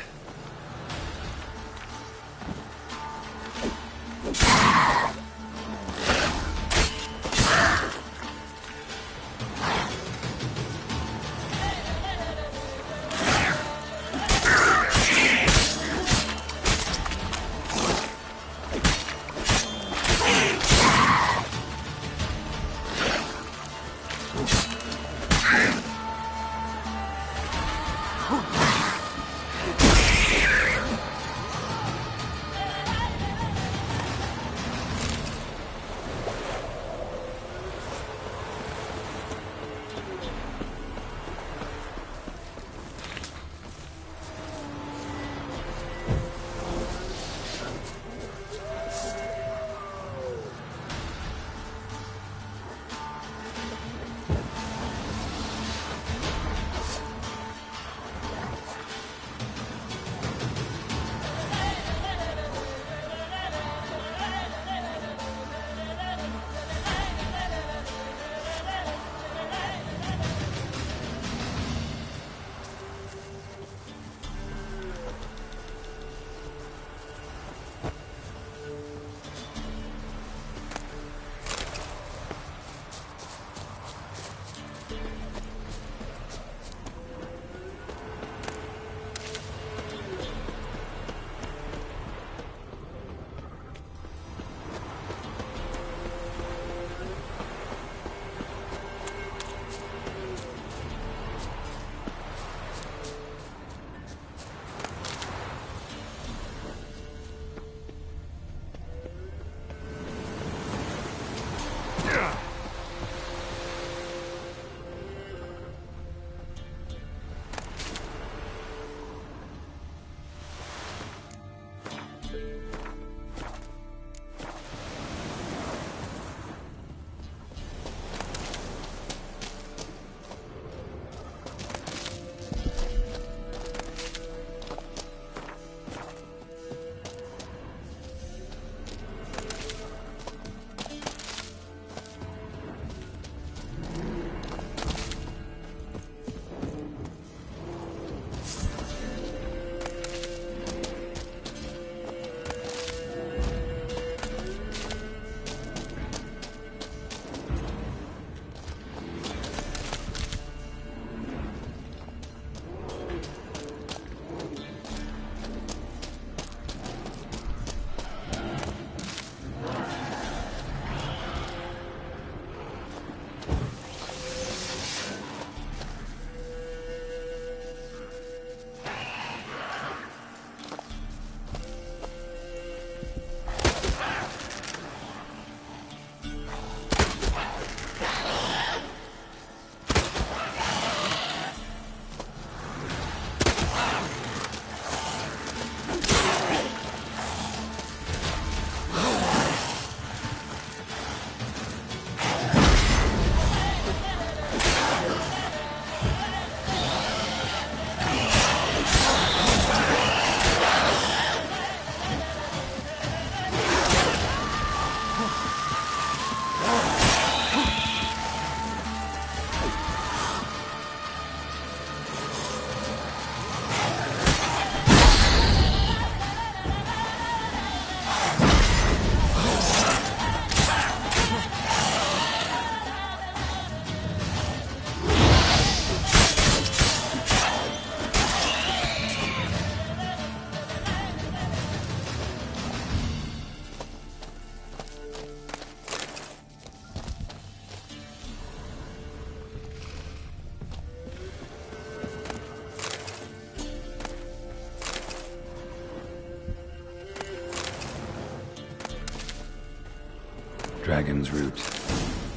Dragon's root.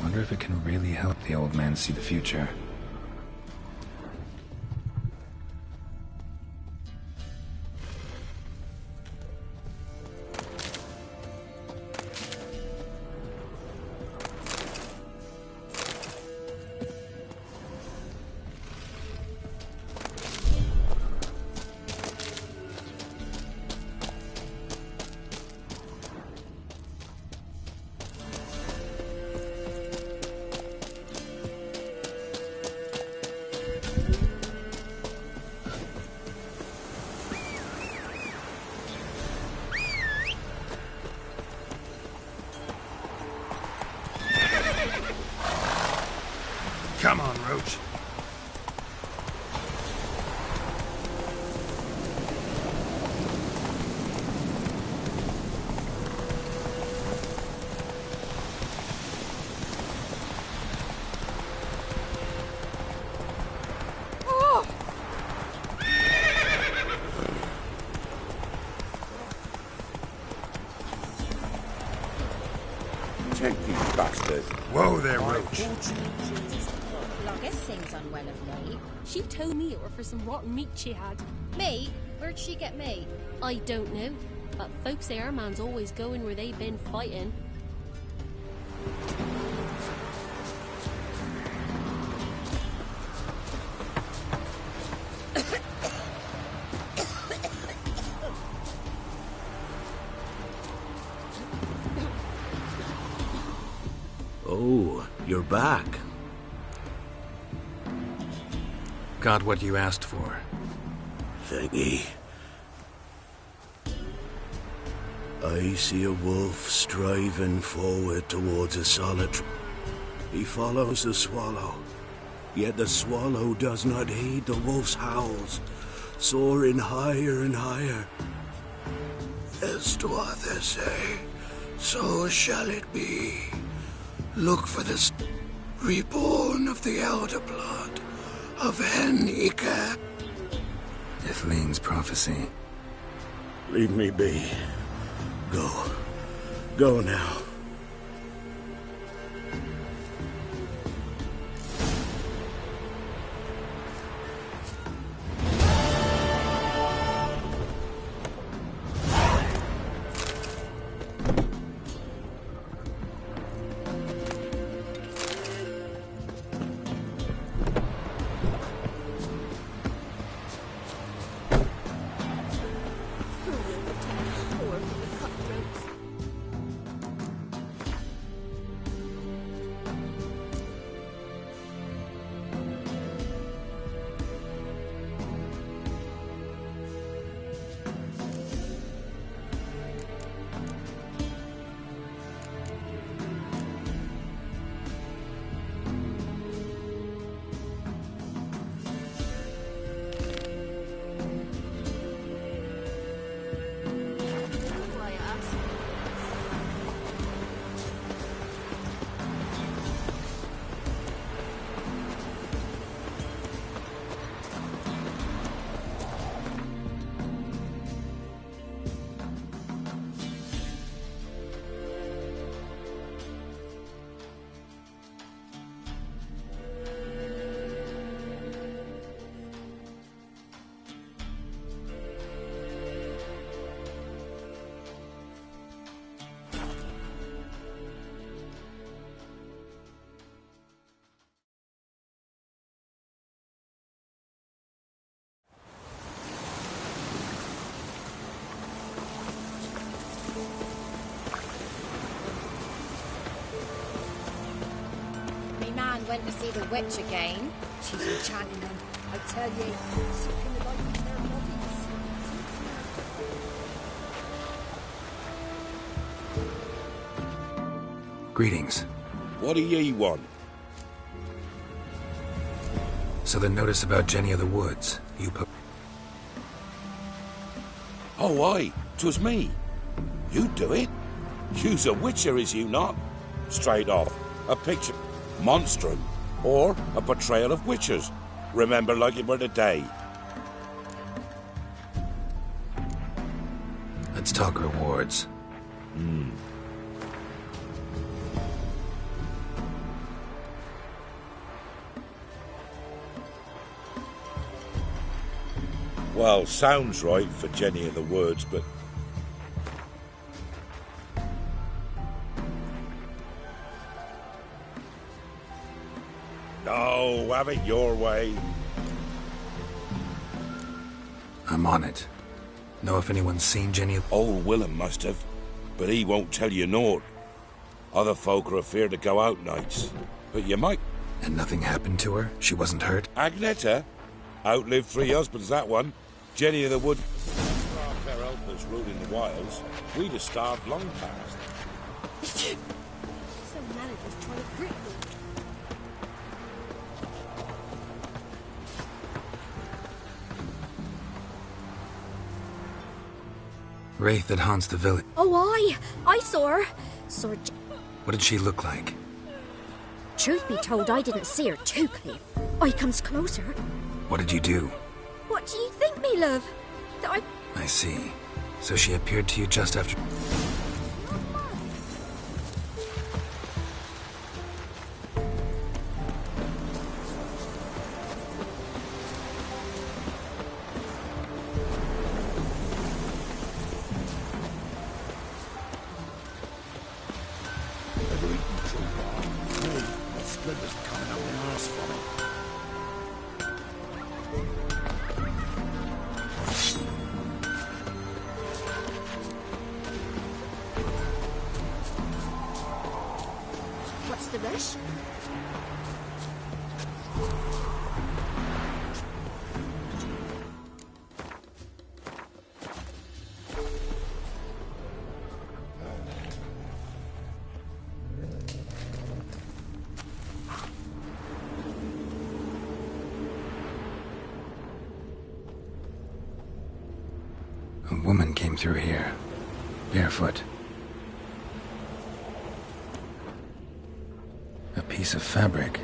Wonder if it can really help the old man see the future. Come on, Roach. Take these bastards. Whoa there, Roach. Loggis sings unwell of late. She told me it were for some rotten meat she had. Meat? Where'd she get meat? I don't know, but folks say our man's always going where they've been fighting. Oh, you're back. Got what you asked for. Thingy. I see a wolf striving forward towards a solitary. He follows the swallow, yet the swallow does not heed the wolf's howls, soaring higher and higher. As to others say, so shall it be. Look for the reborn of the elder blood of Henniker. Iflene's prophecy. Leave me be. Go. Go now. Went to see the witch again. She's enchanting them. I tell you, sucking the life from their bodies. Greetings. What do ye want? So the notice about Jenny of the Woods, you put... Oh, aye, 'twas me. You do it? You's a witcher, is you not? Straight off, a picture. Monstrum, or a portrayal of witches. Remember like it were today. Let's talk rewards. Well, sounds right for Jenny of the Woods, but... No, have it your way. I'm on it. Know if anyone's seen Jenny? Old Willem must have, but he won't tell you naught. Other folk are afeard to go out nights, but you might... And nothing happened to her? She wasn't hurt? Agneta? Outlived 3 husbands, that one. Jenny of the Wood... Our fair helpers ruling the wilds, we'd have starved long past. Some manager's trying to grip me. Wraith that haunts the village. Oh, I saw her. Saw her. What did she look like? Truth be told, I didn't see her too clear. I comes closer. What did you do? What do you think, me love? That I see. So she appeared to you just after... What's the rush? A woman came through here, barefoot. A piece of fabric,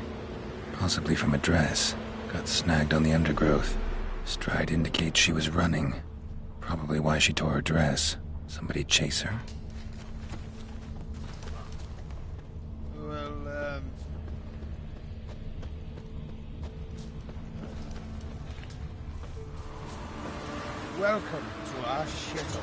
possibly from a dress, got snagged on the undergrowth. Stride indicates she was running. Probably why she tore her dress. Somebody chase her? Well, welcome to our shuttle.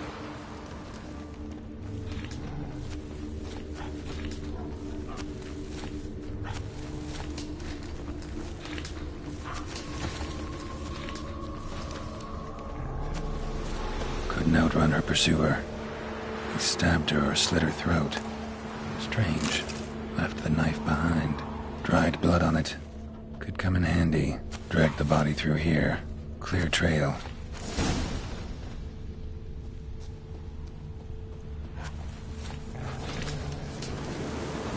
Couldn't outrun her pursuer. He stabbed her or slit her throat. Strange. Left the knife behind. Dried blood on it. Could come in handy. Dragged the body through here. Clear trail.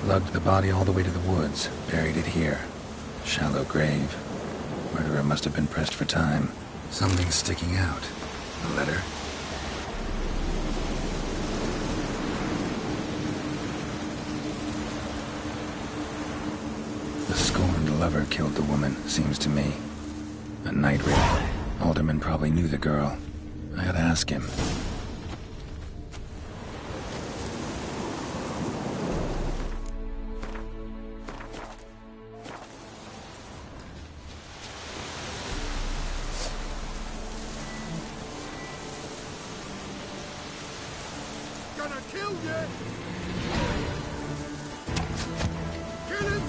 Lugged the body all the way to the woods. Buried it here. Shallow grave. Murderer must have been pressed for time. Something sticking out. A letter? The scorned lover killed the woman, seems to me. A night raid. Alderman probably knew the girl. I ought to ask him. Gonna kill you! Kill him!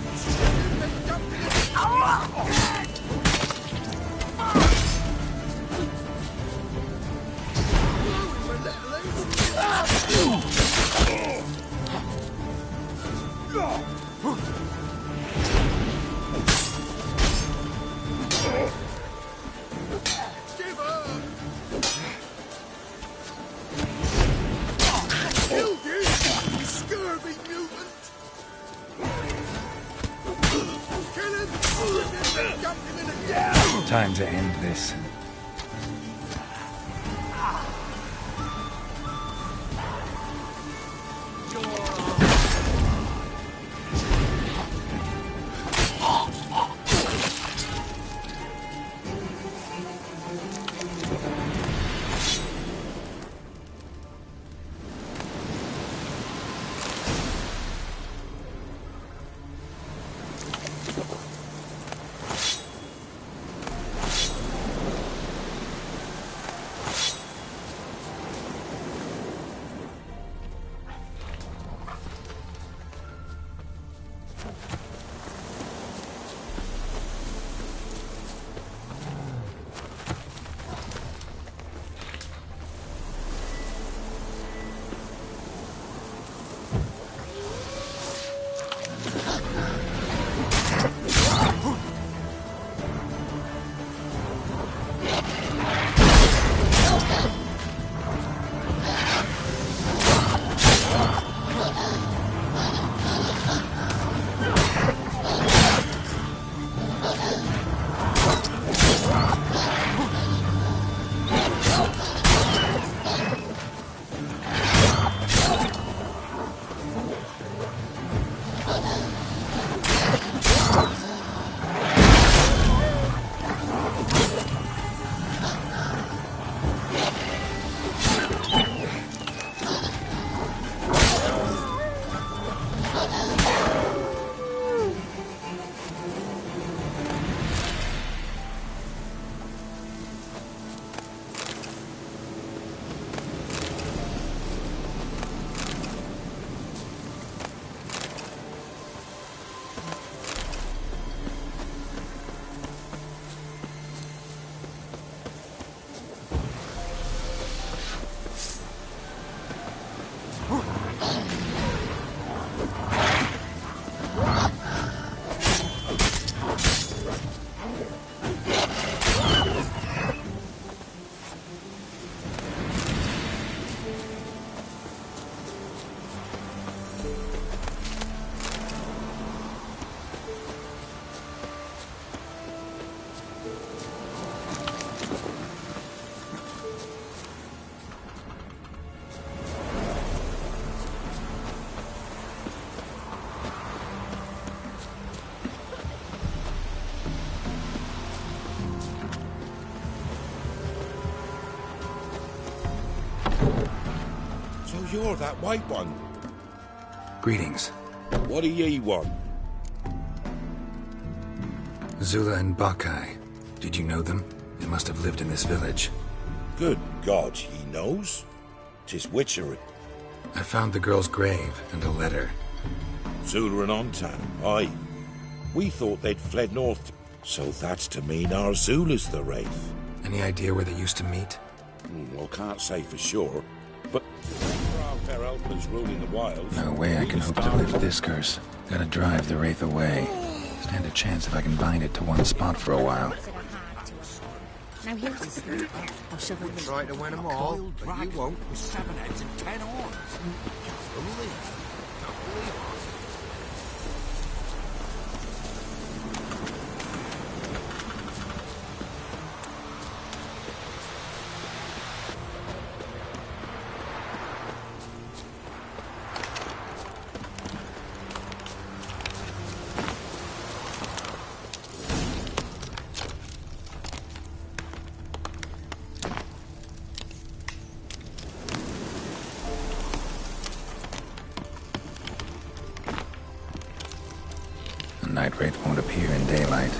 Time to end this. you're that white one. Greetings. What do ye want? Zula and Bakai. Did you know them? They must have lived in this village. Good God, he knows? 'Tis witchery. I found the girl's grave and a letter. Zula and Ontan, aye. We thought they'd fled north, so that's to mean our Zula's the Wraith. Any idea where they used to meet? Well, can't say for sure, but for our fair helpers ruling the wilds... No way I can hope to lift this curse. Gotta drive the Wraith away. Stand a chance if I can bind it to one spot for a while. Now here's a snake. I'll shovel the... Try to win them all, but you won't with 7 heads and 10 horns. Can't believe it. Night Wraith won't appear in daylight.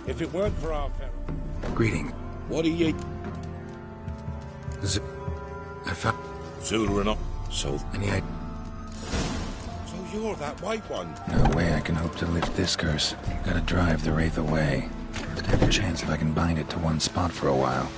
If it weren't for our fair... Greeting. What are ye... I found... Zula and so... Any idea? So you're that white one. No way I can hope to lift this curse. Gotta drive the Wraith away. Stand a chance if I can bind it to one spot for a while.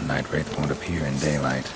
Night Wraith won't appear in daylight.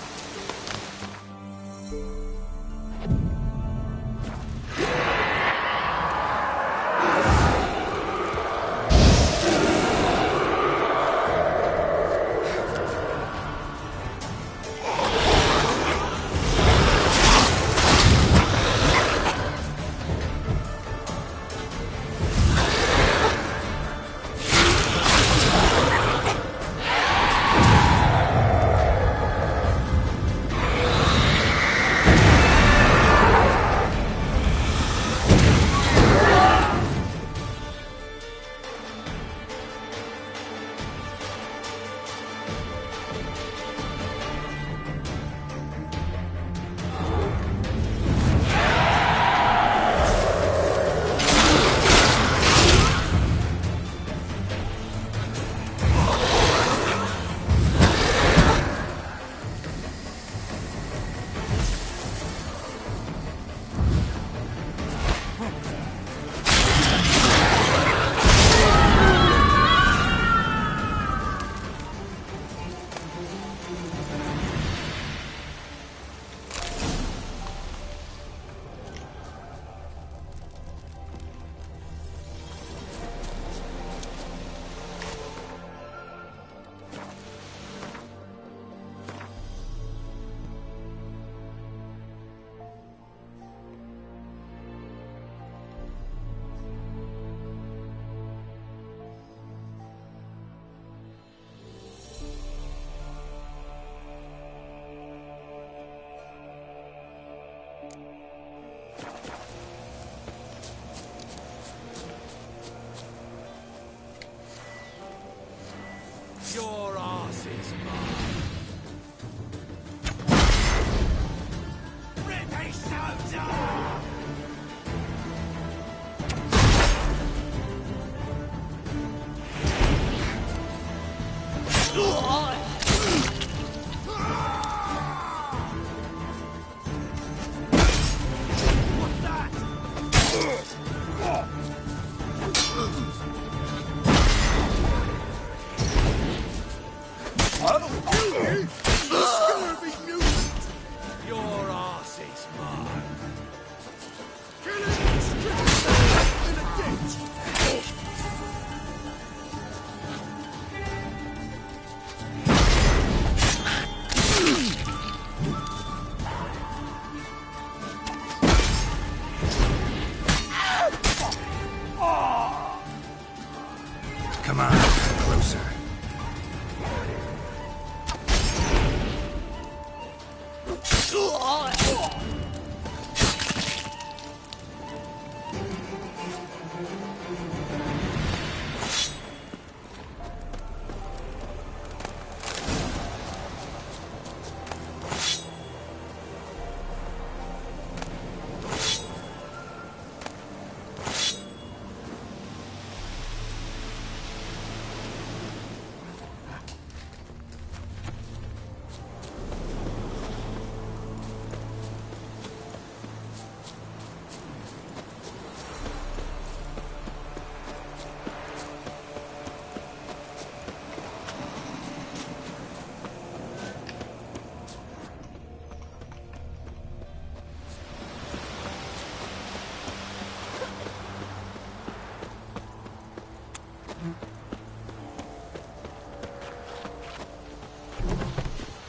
Your arse is mine. British soldier! What's that? Your arse is mine. Kill him! Strip in a ditch! Come on, closer.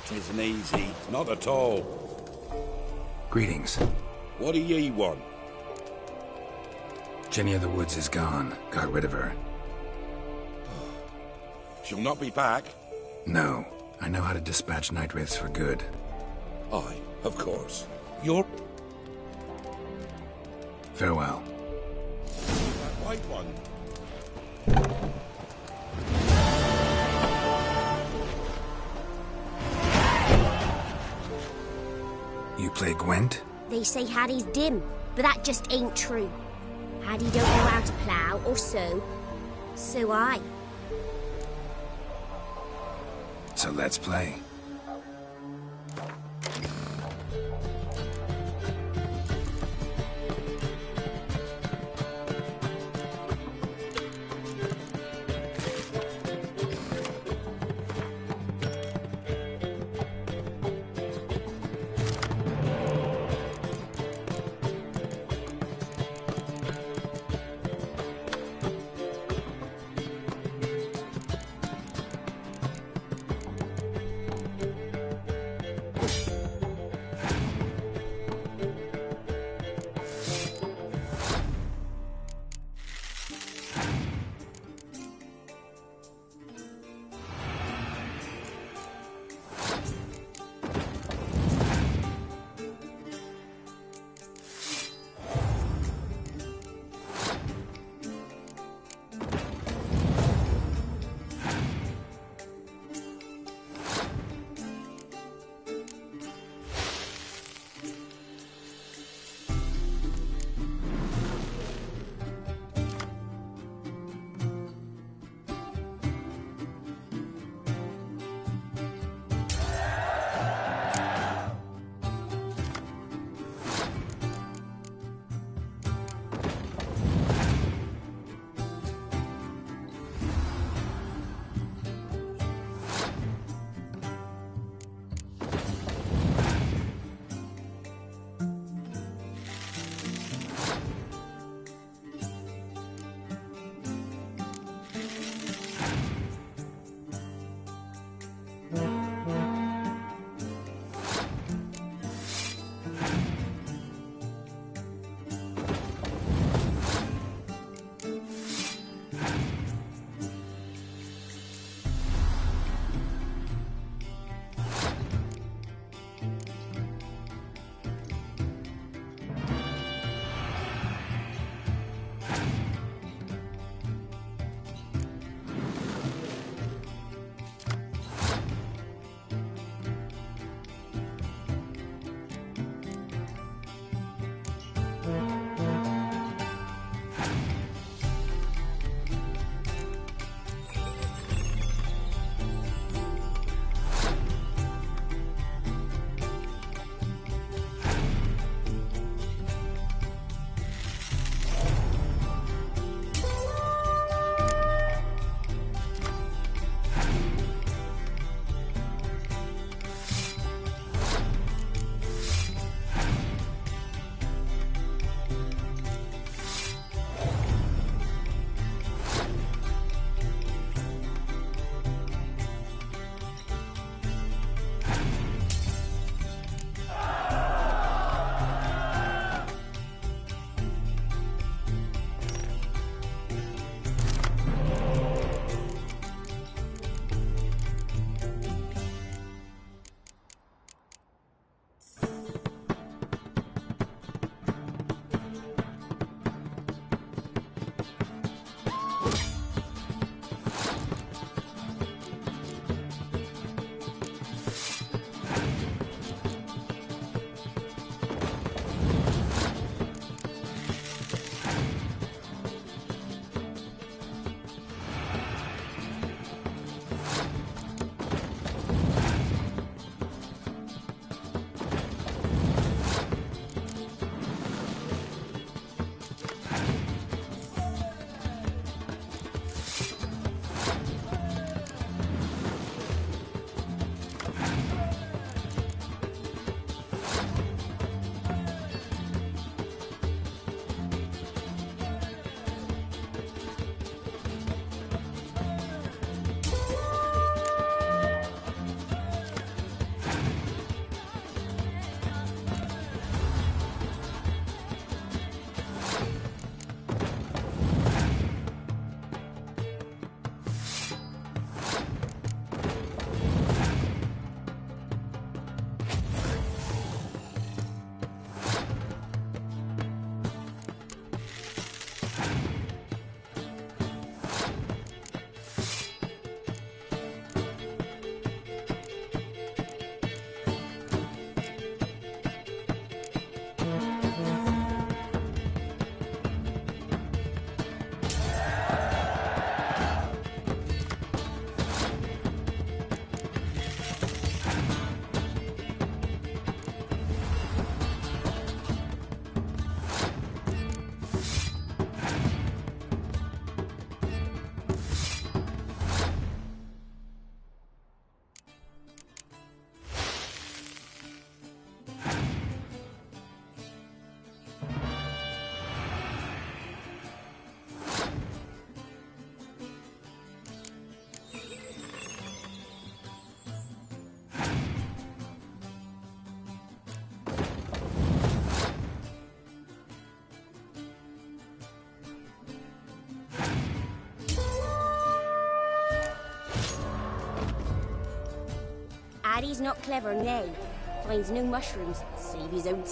Tisn't easy. Not at all. Greetings. What do ye want? Jenny of the Woods is gone. Got rid of her. She'll not be back? No. I know how to dispatch Night Wraiths for good. Aye, of course. You're... Farewell. that white one. You play Gwent? They say Hattie's dim, but that just ain't true. Hattie don't know how to plough or sow, so I. So let's play. Addy's not clever now. Finds no mushrooms, save his own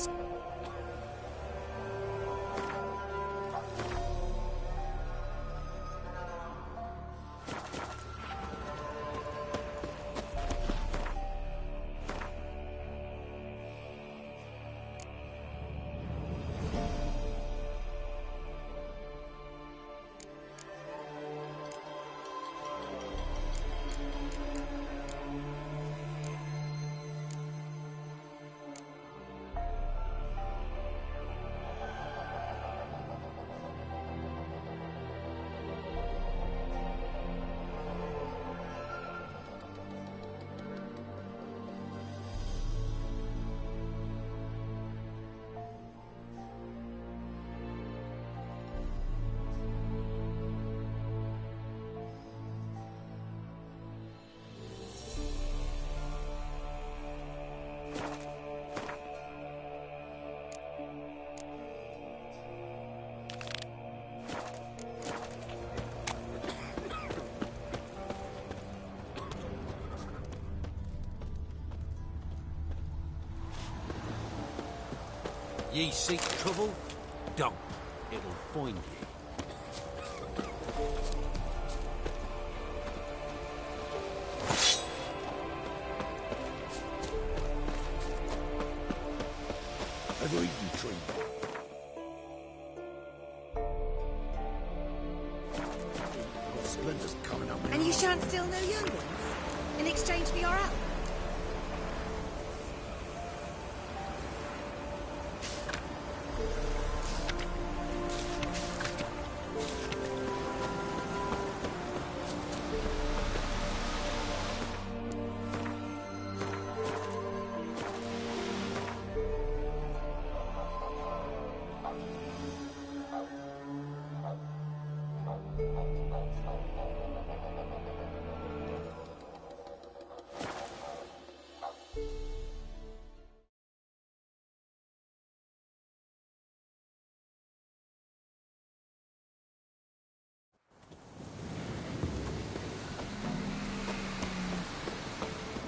Ye seek trouble? Don't. It'll find you. I've eaten tree. Splinter's coming up. And you shan't steal no younglings in exchange for your help?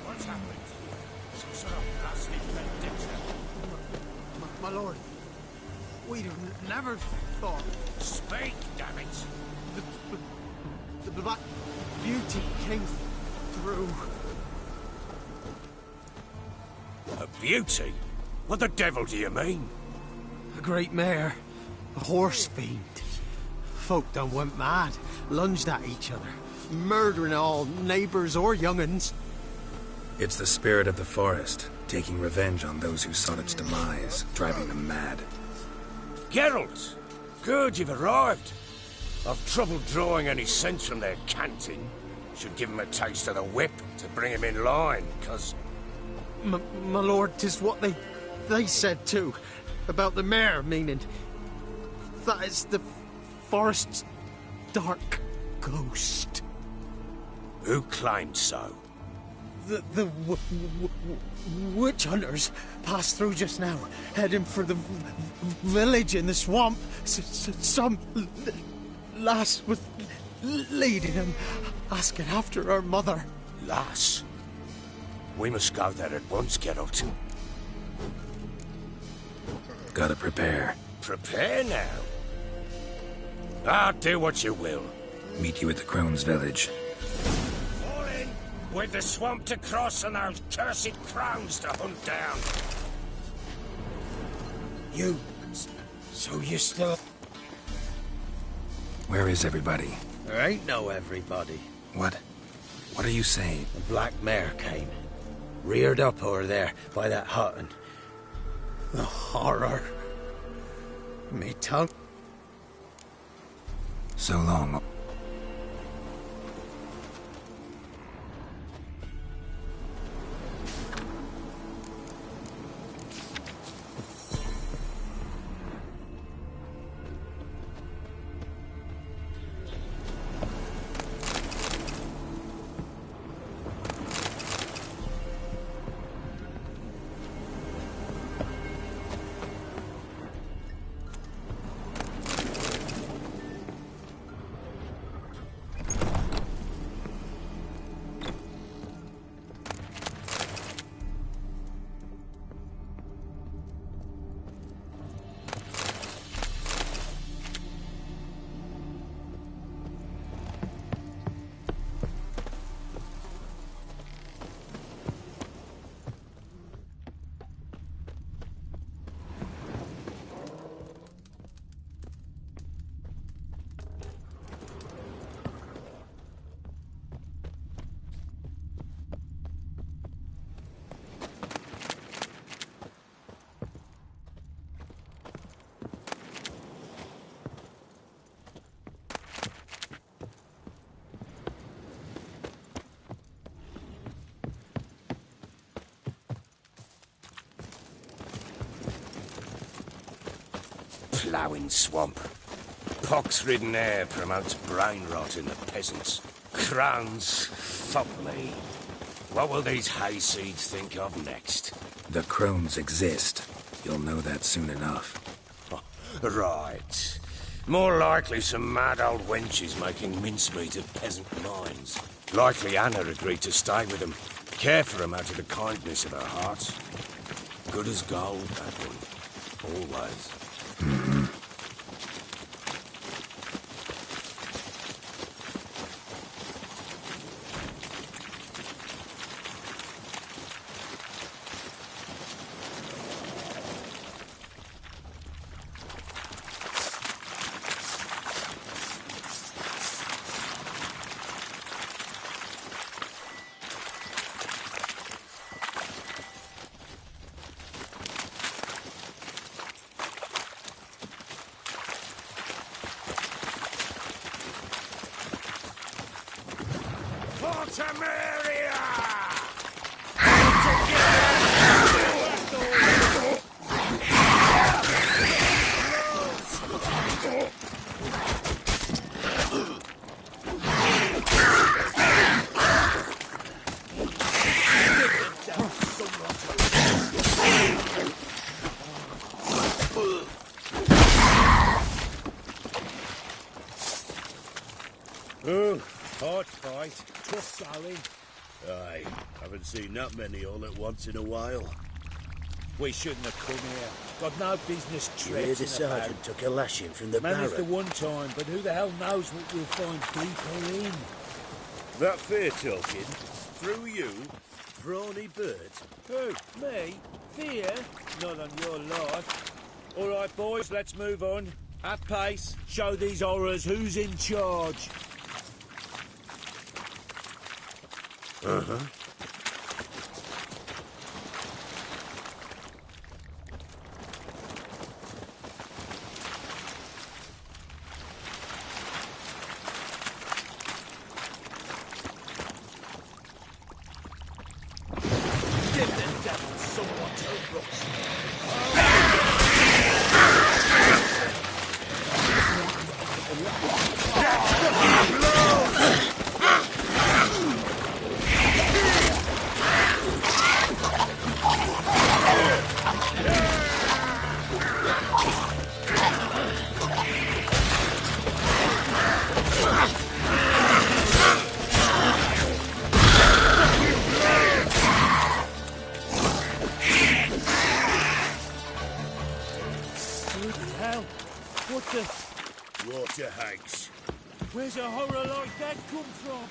What's happened? Some sort of ghastly benediction. My lord, we'd have never thought. Speak, damn it! The Black Beauty came through. A beauty? What the devil do you mean? A great mare, a horse fiend. Folk done went mad, lunged at each other, murdering all neighbors or young'uns. It's the spirit of the forest, taking revenge on those who sought its demise, driving them mad. Geralt! Good, you've arrived. I've trouble drawing any sense from their canting. Should give him a taste of the whip to bring him in line, 'cause... My lord, 'tis what they said too, about the mare, meaning that is the forest's dark ghost. Who claimed so? The witch hunters passed through just now, heading for the village in the swamp. Some lass was leading them, asking after her mother. Lass? We must go there at once, Geralt. Gotta prepare. Prepare now? Ah, do what you will. Meet you at the Crone's village. Fall in, with the swamp to cross and those cursed crones to hunt down. You... so you still... Where is everybody? There ain't no everybody. What? What are you saying? The black mare came. Reared up over there by that hut and... the horror. Me tongue. So long. Ploughing swamp. Pox-ridden air promotes brain rot in the peasants. Crowns, fuck me. What will these hayseeds think of next? The Crones exist. You'll know that soon enough. Right. More likely some mad old wenches making mincemeat of peasant minds. Likely Anna agreed to stay with them. Care for them out of the kindness of her heart. Good as gold, that one. Always. Oh, hard fight, tough going. Aye, haven't seen that many all at once in a while. We shouldn't have come here. Got no business You hear the traipsing about. sergeant took a lashing from the Managed the Baron. one time, but who the hell knows what we'll find deeper in? That fear talking, through you, brawny bird. Who? Me? Fear? Not on your life. All right, boys, let's move on. At pace. Show these horrors who's in charge. Uh-huh. Give them devils someone to rust. Hell, what the... Water hags. Where's a horror like that come from?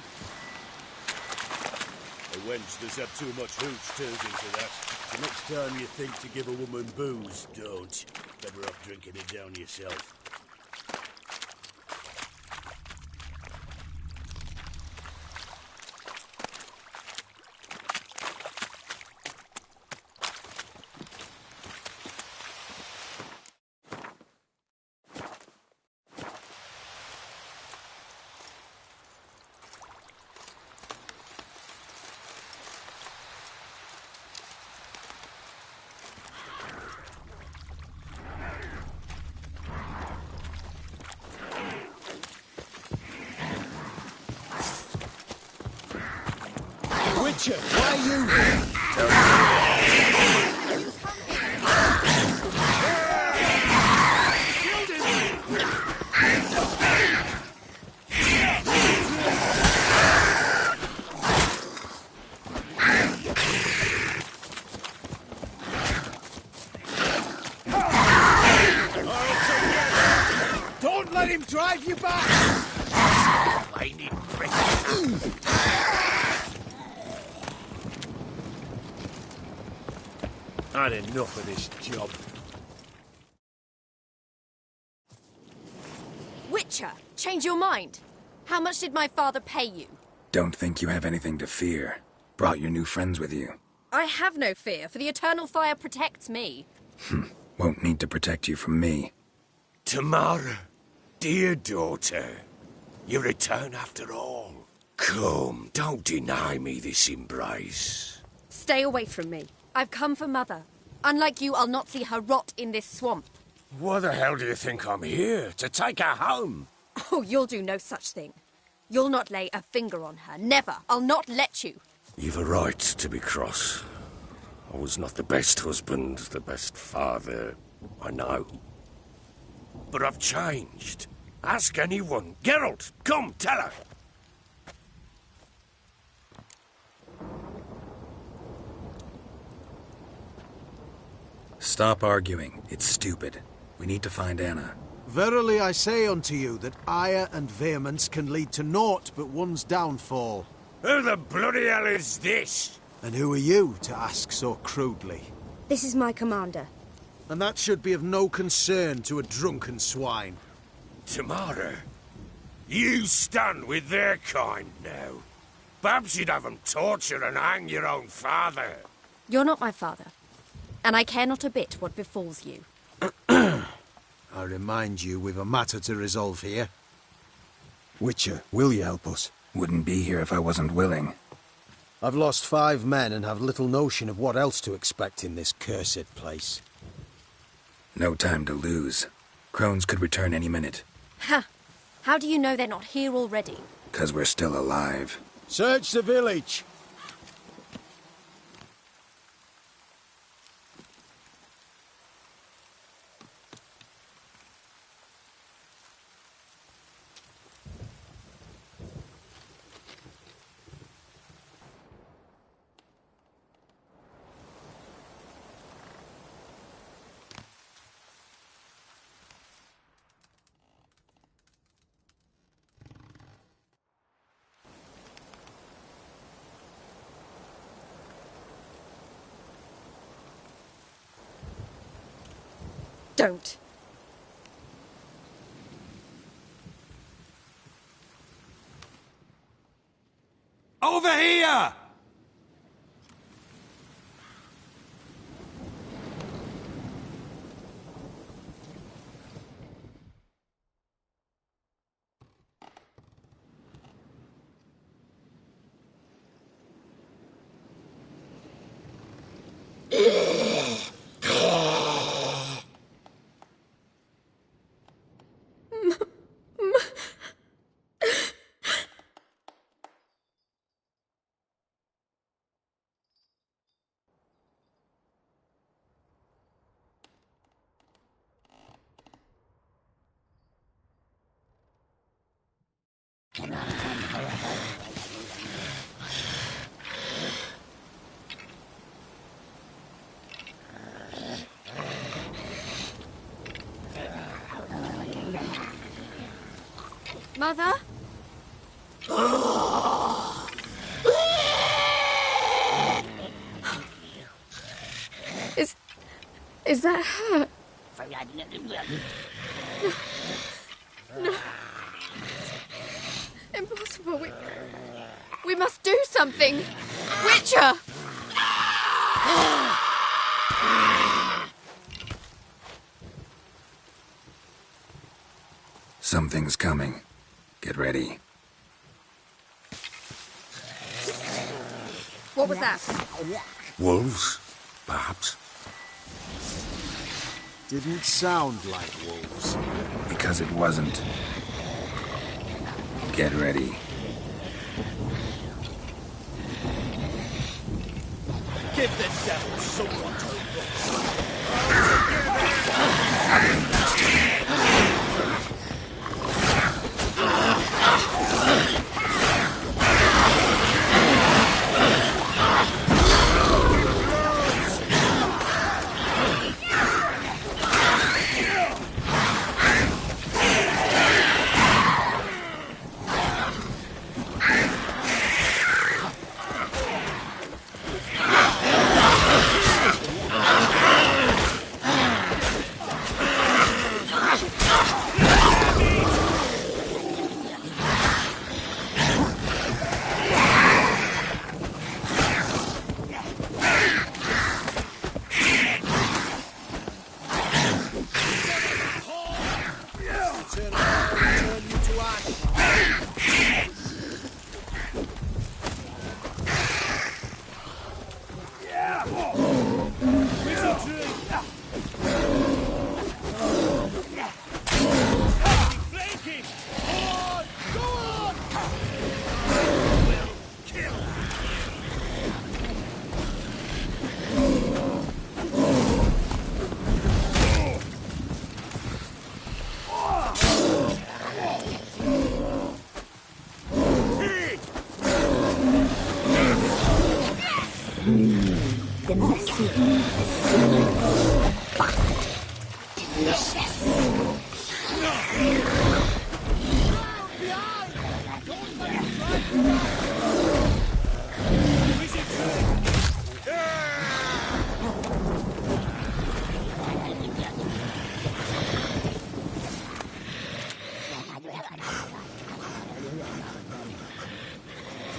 A wench that's had too much hooch turns into that. The next time you think to give a woman booze, don't. Better off drinking it down yourself. Witcher, why are you here? Don't let him drive you back! I need break. Had enough of this job. Witcher, change your mind. How much did my father pay you? Don't think you have anything to fear. Brought your new friends with you. I have no fear, for the eternal fire protects me. Won't need to protect you from me. Tamara, dear daughter, you return after all. Come, don't deny me this embrace. Stay away from me. I've come for Mother. Unlike you, I'll not see her rot in this swamp. Why the hell do you think I'm here? To take her home? Oh, you'll do no such thing. You'll not lay a finger on her. Never. I'll not let you. You've a right to be cross. I was not the best husband, the best father, I know. But I've changed. Ask anyone. Geralt, come, tell her. Stop arguing. It's stupid. We need to find Anna. Verily I say unto you that ire and vehemence can lead to naught but one's downfall. Who the bloody hell is this? And who are you to ask so crudely? This is my commander. And that should be of no concern to a drunken swine. Tamara, you stand with their kind now. Perhaps you'd have them torture and hang your own father. You're not my father, and I care not a bit what befalls you. I remind you we've a matter to resolve here. Witcher, will you help us? Wouldn't be here if I wasn't willing. I've lost 5 men and have little notion of what else to expect in this cursed place. No time to lose. Crones could return any minute. Ha! How do you know they're not here already? 'Cause we're still alive. Search the village! Don't. Over here! Mother? Is that her? No. Impossible. We must do something. Witcher! Something's coming. Get ready. What was that? Wolves, perhaps. Didn't sound like wolves. Because it wasn't. Get ready. Give the devil someone to look. The mercy.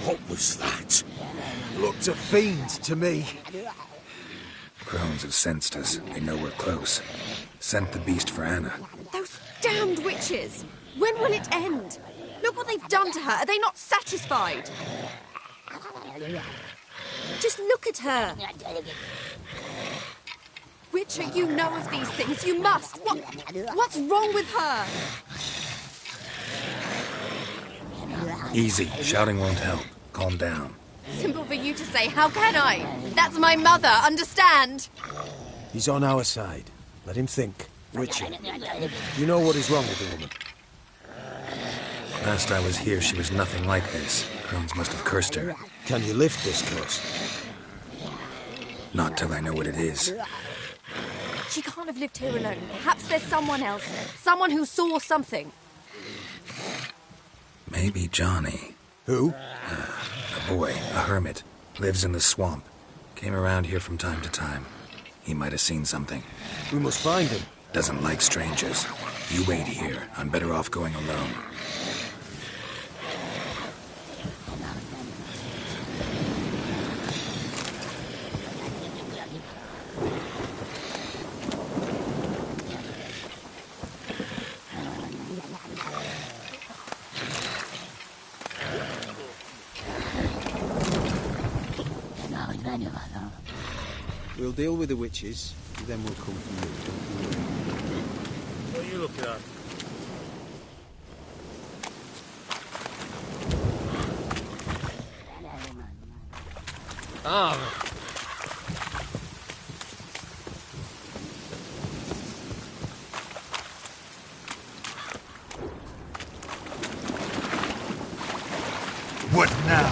What was that? Looked a fiend to me. Crones have sensed us. They know we're close. Sent the beast for Anna. Those damned witches! When will it end? Look what they've done to her. Are they not satisfied? Just look at her. Witcher, you know of these things. You must. What's wrong with her? Easy. Shouting won't help. Calm down. Simple for you to say. How can I? That's my mother. Understand? He's on our side. Let him think. Witcher, you know what is wrong with the woman? Last I was here, she was nothing like this. Crones must have cursed her. Can you lift this curse? Not till I know what it is. She can't have lived here alone. Perhaps there's someone else. Someone who saw something. Maybe Johnny. Who? A boy, a hermit. Lives in the swamp. Came around here from time to time. He might have seen something. We must find him. Doesn't like strangers. You wait here. I'm better off going alone. We'll deal with the witches, and then we'll come for you. What are you looking at? What now?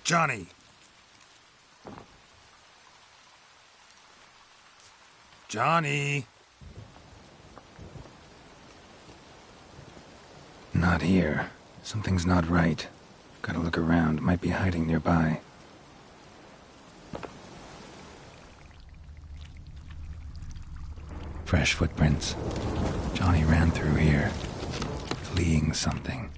Johnny! Johnny! Not here. Something's not right. Gotta look around. Might be hiding nearby. Fresh footprints. Johnny ran through here, fleeing something.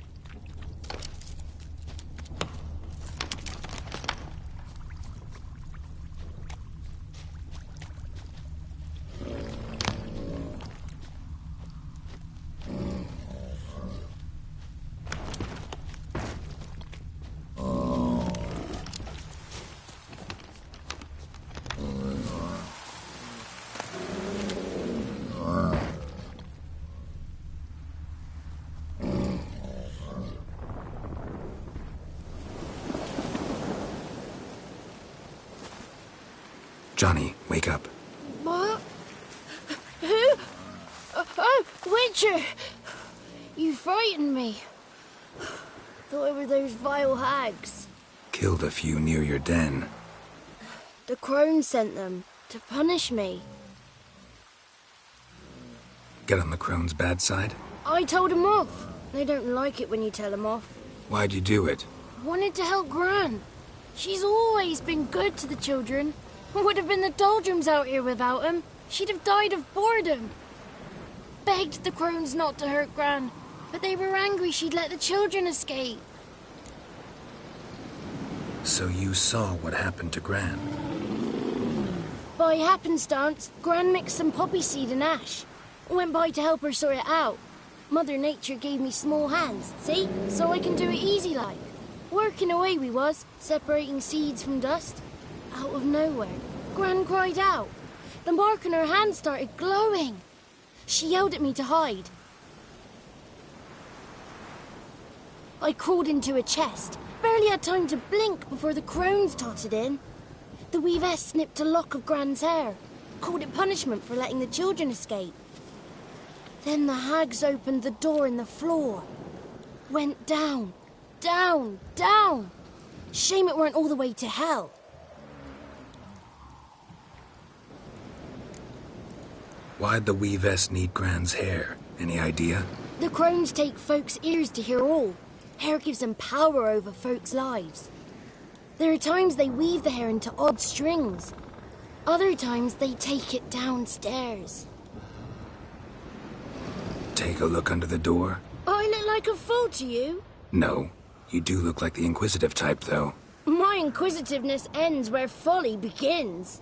Johnny, wake up. What? Who? Oh, Witcher! You frightened me. Thought it were those vile hags. Killed a few near your den. The crone sent them to punish me. Get on the crone's bad side? I told them off. They don't like it when you tell them off. Why'd you do it? Wanted to help Gran. She's always been good to the children. Would have been the doldrums out here without him. She'd have died of boredom. Begged the crones not to hurt Gran, but they were angry she'd let the children escape. So you saw what happened to Gran? By happenstance, Gran mixed some poppy seed and ash. Went by to help her sort it out. Mother Nature gave me small hands, see? So I can do it easy like. Working away we was, separating seeds from dust. Out of nowhere, Gran cried out. The mark on her hand started glowing. She yelled at me to hide. I crawled into a chest. Barely had time to blink before the crones totted in. The weavess snipped a lock of Gran's hair. Called it punishment for letting the children escape. Then the hags opened the door in the floor. Went down, down, down. Shame it weren't all the way to hell. Why'd the weavess need Gran's hair? Any idea? The crones take folks' ears to hear all. Hair gives them power over folks' lives. There are times they weave the hair into odd strings. Other times they take it downstairs. Take a look under the door? I look like a fool to you? No. You do look like the inquisitive type, though. My inquisitiveness ends where folly begins.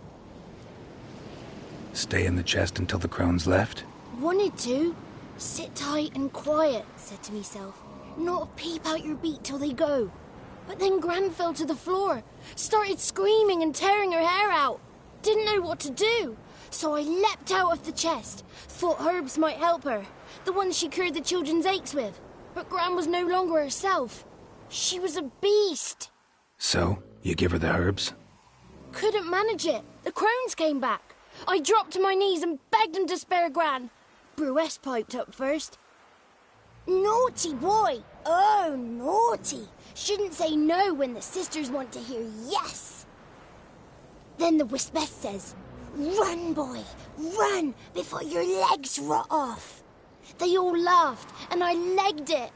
Stay in the chest until the crones left? Wanted to. Sit tight and quiet, said to myself. Not peep out your beat till they go. But then Gran fell to the floor. Started screaming and tearing her hair out. Didn't know what to do. So I leapt out of the chest. Thought herbs might help her. The ones she cured the children's aches with. But Gran was no longer herself. She was a beast. So, you give her the herbs? Couldn't manage it. The crones came back. I dropped to my knees and begged them to spare Gran. Brewess piped up first. Naughty boy. Oh, naughty. Shouldn't say no when the sisters want to hear yes. Then the Wispess says, run, boy, run before your legs rot off. They all laughed, and I legged it.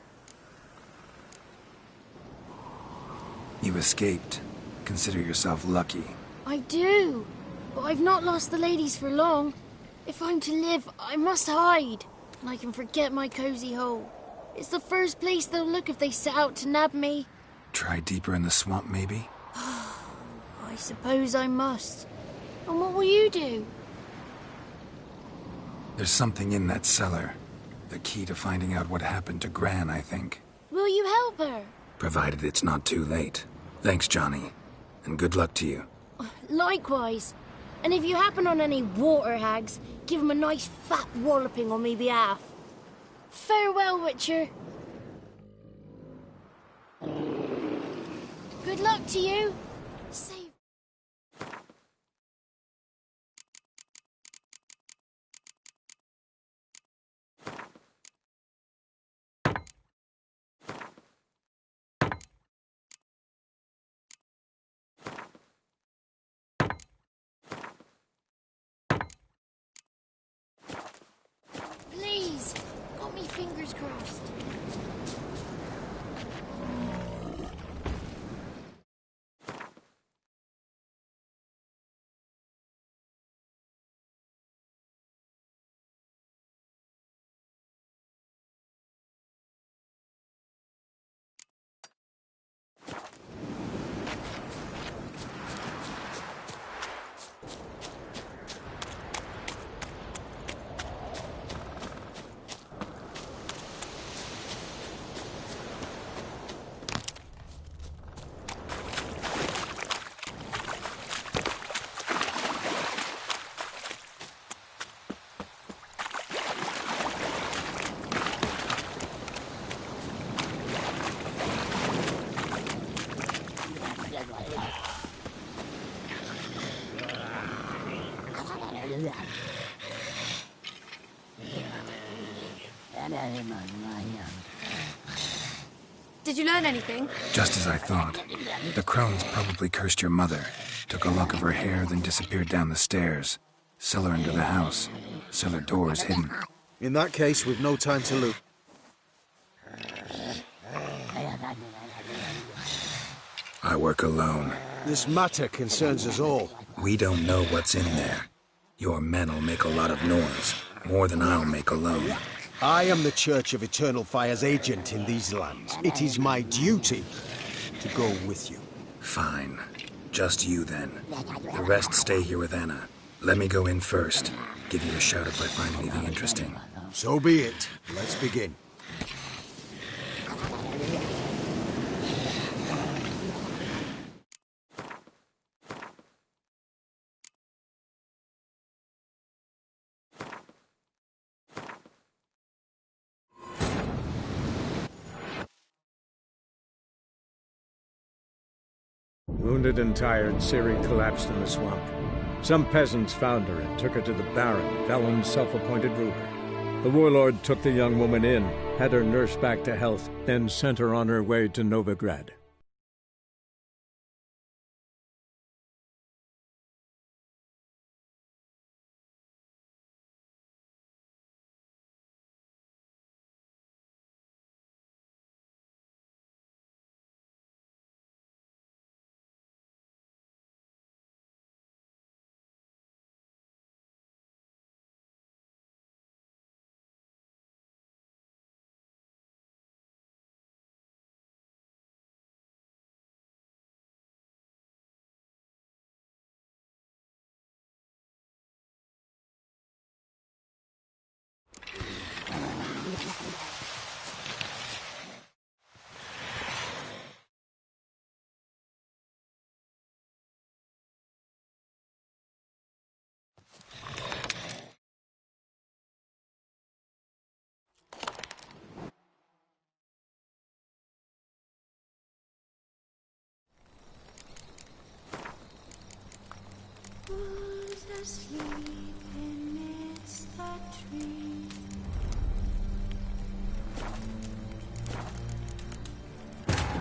You escaped. Consider yourself lucky. I do, but I've not lost the ladies for long. If I'm to live, I must hide, and I can forget my cozy hole. It's the first place they'll look if they set out to nab me. Try deeper in the swamp, maybe? I suppose I must. And what will you do? There's something in that cellar. The key to finding out what happened to Gran, I think. Will you help her? Provided it's not too late. Thanks, Johnny. And good luck to you. Likewise. And if you happen on any water hags, give them a nice fat walloping on me behalf. Farewell, Witcher. Good luck to you. Save. Please, got me fingers crossed. Did you learn anything? Just as I thought. The crones probably cursed your mother, took a lock of her hair, then disappeared down the stairs. Cellar into the house. Cellar doors hidden. In that case, we've no time to lose. I work alone. This matter concerns us all. We don't know what's in there. Your men'll make a lot of noise. More than I'll make alone. I am the Church of Eternal Fire's agent in these lands. It is my duty to go with you. Fine. Just you, then. The rest stay here with Anna. Let me go in first. Give you a shout if I find anything interesting. So be it. Let's begin. Wounded and tired, Ciri collapsed in the swamp. Some peasants found her and took her to the Baron, Velen's self-appointed ruler. The warlord took the young woman in, had her nursed back to health, then sent her on her way to Novigrad.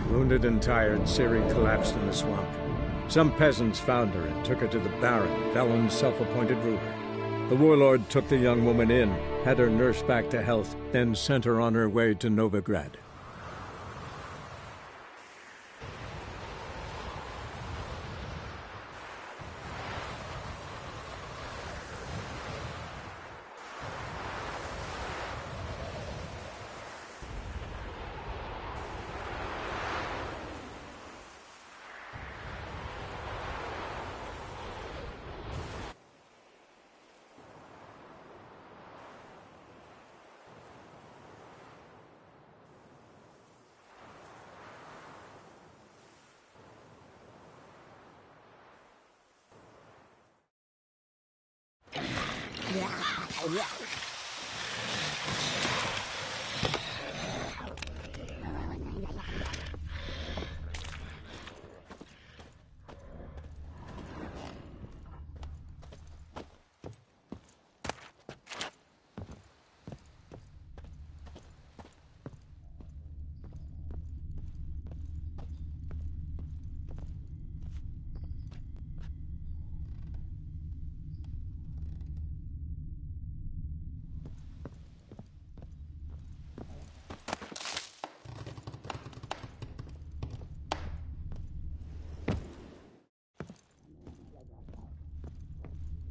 Wounded and tired, Ciri collapsed in the swamp. Some peasants found her and took her to the Baron, Velen's self-appointed ruler. The warlord took the young woman in, had her nursed back to health, then sent her on her way to Novigrad.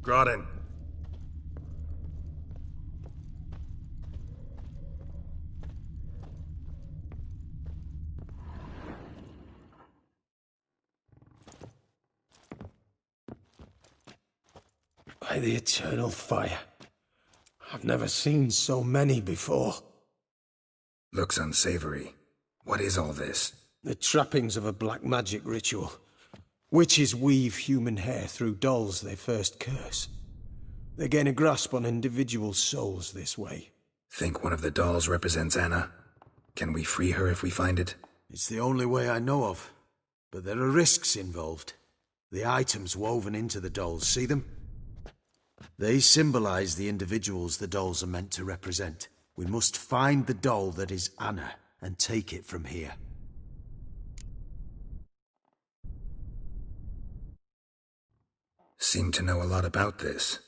Groden. By the Eternal Fire. I've never seen so many before. Looks unsavory. What is all this? The trappings of a black magic ritual. Witches weave human hair through dolls they first curse. They gain a grasp on individual souls this way. Think one of the dolls represents Anna? Can we free her if we find it? It's the only way I know of. But there are risks involved. The items woven into the dolls, see them? They symbolize the individuals the dolls are meant to represent. We must find the doll that is Anna and take it from here. Seem to know a lot about this.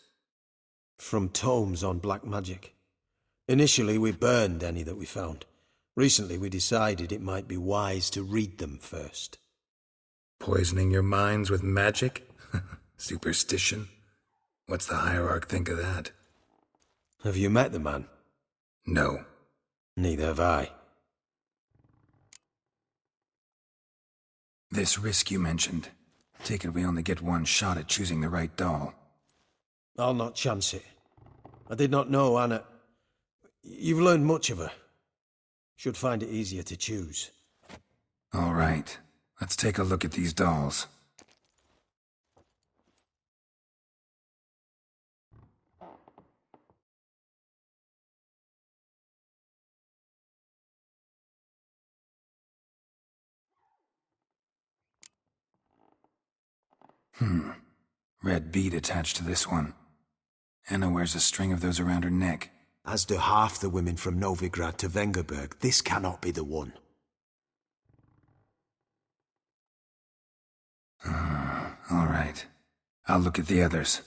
From tomes on black magic. Initially, we burned any that we found. Recently, we decided it might be wise to read them first. Poisoning your minds with magic? Superstition? What's the hierarch think of that? Have you met the man? No. Neither have I. This risk you mentioned. Take it we only get one shot at choosing the right doll. I'll not chance it. I did not know Anna. You've learned much of her. Should find it easier to choose. All right. Let's take a look at these dolls. Red bead attached to this one. Anna wears a string of those around her neck. As do half the women from Novigrad to Vengerberg. This cannot be the one. All right. I'll look at the others.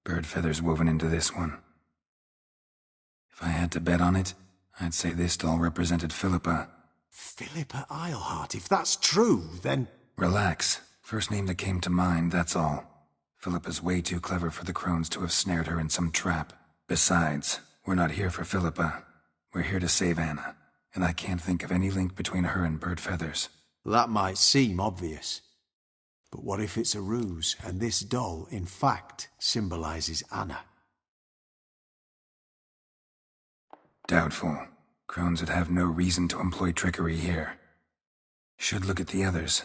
Bird feathers woven into this one. If I had to bet on it, I'd say this doll represented Philippa. Philippa Eilhart, if that's true, then... Relax. First name that came to mind, that's all. Philippa's way too clever for the crones to have snared her in some trap. Besides, we're not here for Philippa. We're here to save Anna, and I can't think of any link between her and bird feathers. That might seem obvious. But what if it's a ruse, and this doll, in fact, symbolizes Anna? Doubtful. Crones would have no reason to employ trickery here. Should look at the others.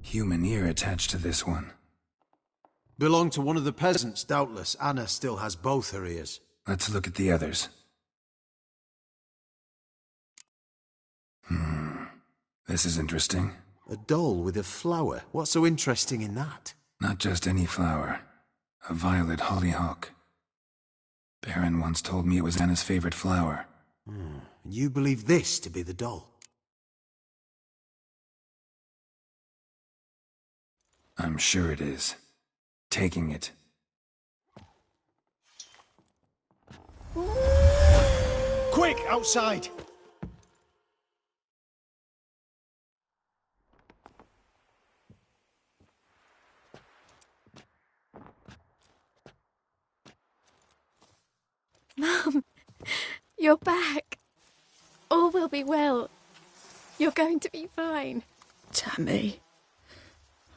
Human ear attached to this one. Belong to one of the peasants, doubtless. Anna still has both her ears. Let's look at the others. This is interesting. A doll with a flower. What's so interesting in that? Not just any flower. A violet hollyhock. Baron once told me it was Anna's favorite flower. And you believe this to be the doll? I'm sure it is. Taking it. Quick, outside! Mum, you're back. All will be well. You're going to be fine. Tammy,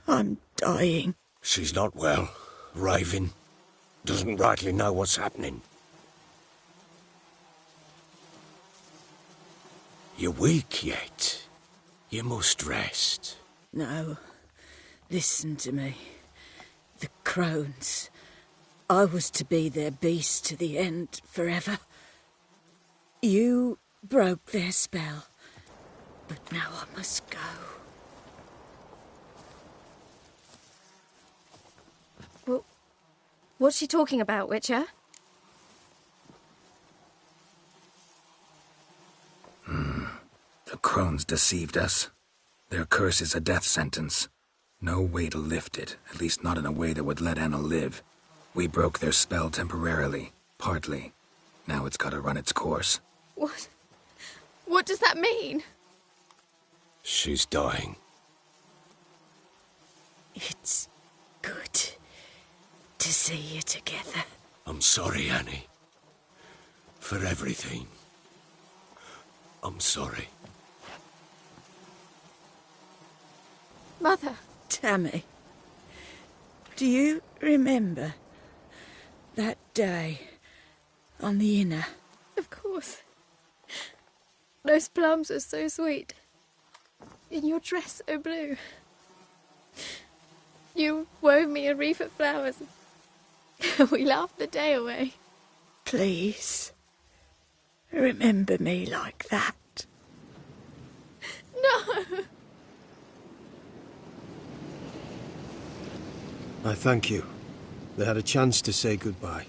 I'm dying. She's not well. Raving. Doesn't rightly know what's happening. You're weak yet. You must rest. No. Listen to me. The crones. I was to be their beast to the end, forever. You broke their spell. But now I must go. Well, what's she talking about, Witcher? The crones deceived us. Their curse is a death sentence. No way to lift it, at least not in a way that would let Anna live. We broke their spell temporarily, partly. Now it's gotta run its course. What? What does that mean? She's dying. It's good to see you together. I'm sorry, Annie. For everything. I'm sorry. Mother. Tammy, do you remember that day on the Inner? Of course. Those plums are so sweet. And your dress so blue. You wove me a wreath of flowers. We laughed the day away. Please, remember me like that. No! I thank you. They had a chance to say goodbye.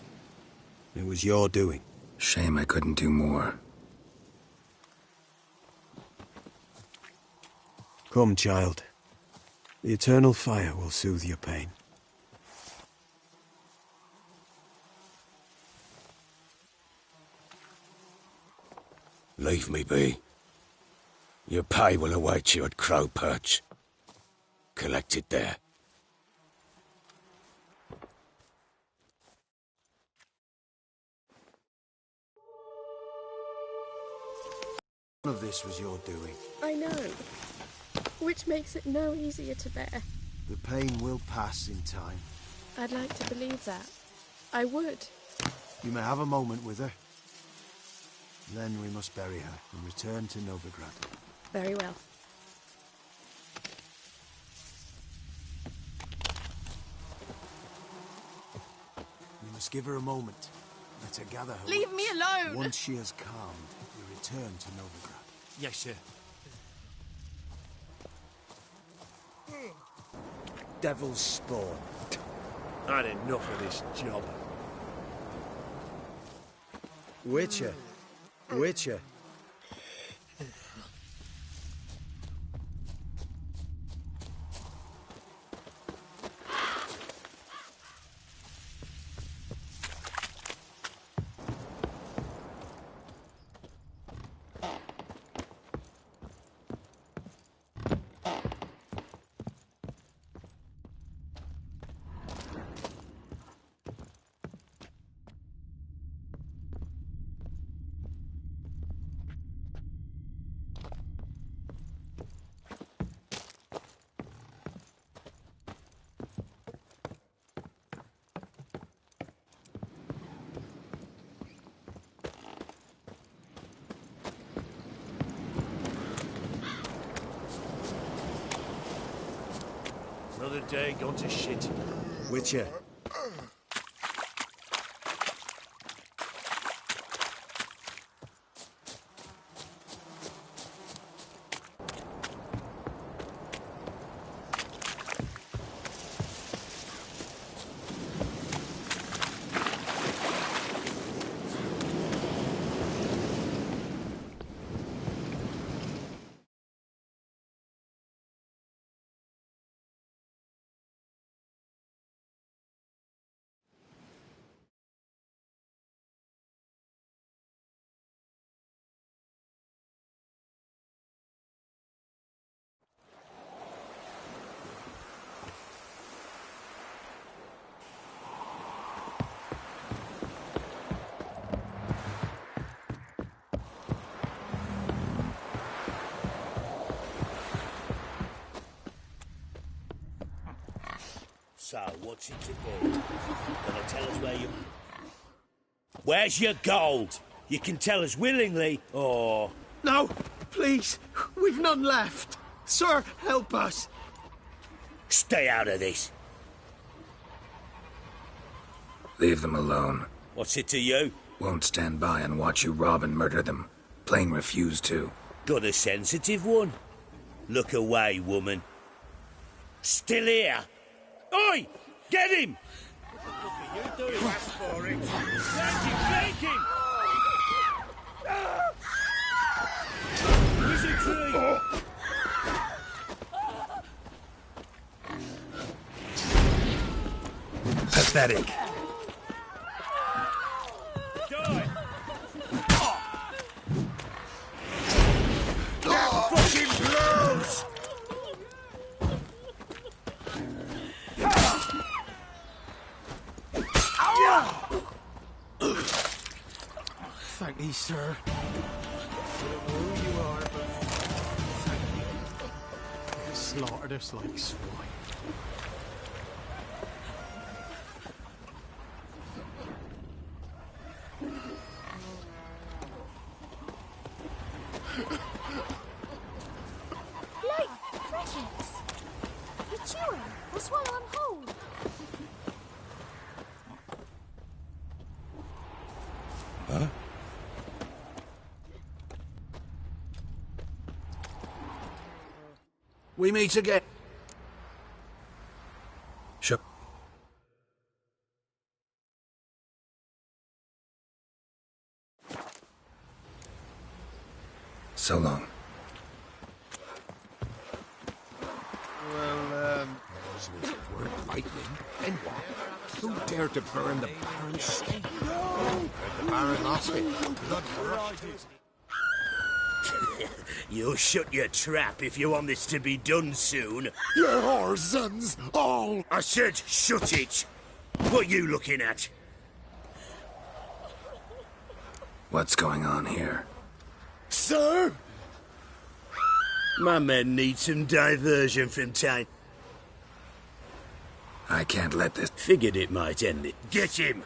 It was your doing. Shame I couldn't do more. Come, child. The eternal fire will soothe your pain. Leave me be. Your pay will await you at Crow Perch. Collect it there. None of this was your doing. I know. Which makes it no easier to bear. The pain will pass in time. I'd like to believe that. I would. You may have a moment with her. Then we must bury her and return to Novigrad. Very well. We must give her a moment. Let her gather her Leave wits. me alone! Once she has calmed, we return to Novigrad. Yes, sir. Devil's spawn. I had enough of this job. Witcher. Witcher. Another day gone to shit. Witcher. So, what's it to do? Gonna tell us where you... Where's your gold? You can tell us willingly, or... No, please. We've none left. Sir, help us. Stay out of this. Leave them alone. What's it to you? Won't stand by and watch you rob and murder them. Plain refuse to. Got a sensitive one? Look away, woman. Still here? Oi! Get him! What are you doing? Ask for it. Take him! Wizardry! Pathetic. Die! That fucking blows! Thank thee, sir. I don't know who you are, but thank you. You slaughtered us like swine. Like crickets. You chew 'em or swallow 'em whole. Huh? We meet again. So long. Well, So if it weren't lightning, then what? Who dared to burn the Baron's stake? The Baron lost it. Good for us. You'll shut your trap if you want this to be done soon. Your whore sons, all! I said shut it! What you looking at? What's going on here? Sir? My men need some diversion from time. I can't let this... Figured it might end it. Get him!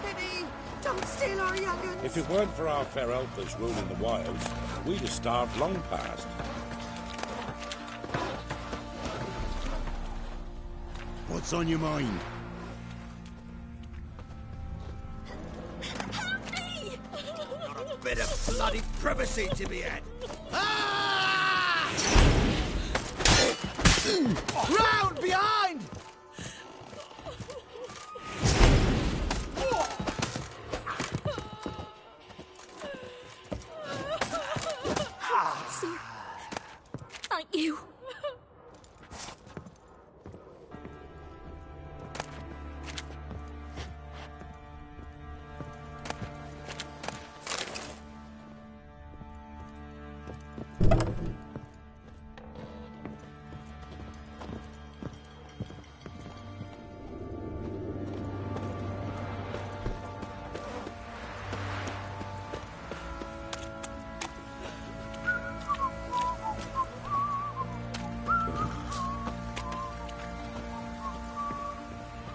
Penny, don't steal our young'uns. If it weren't for our fair elfers ruling the wilds, we'd have starved long past. What's on your mind? Not a bit of bloody privacy to be had. Round behind! Sir, thank you.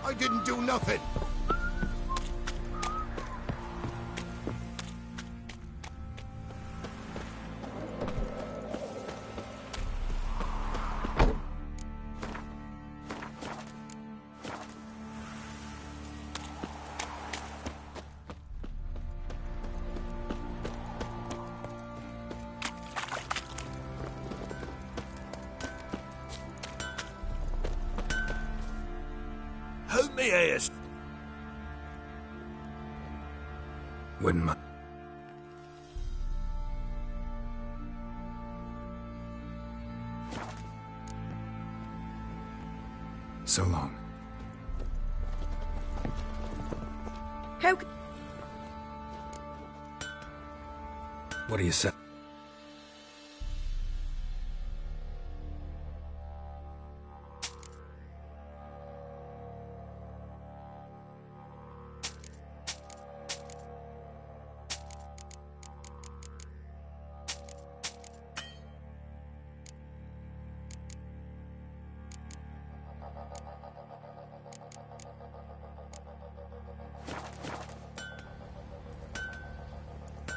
I didn't do nothing. Who me ears? Wouldn't mind. So long. How... What do you say?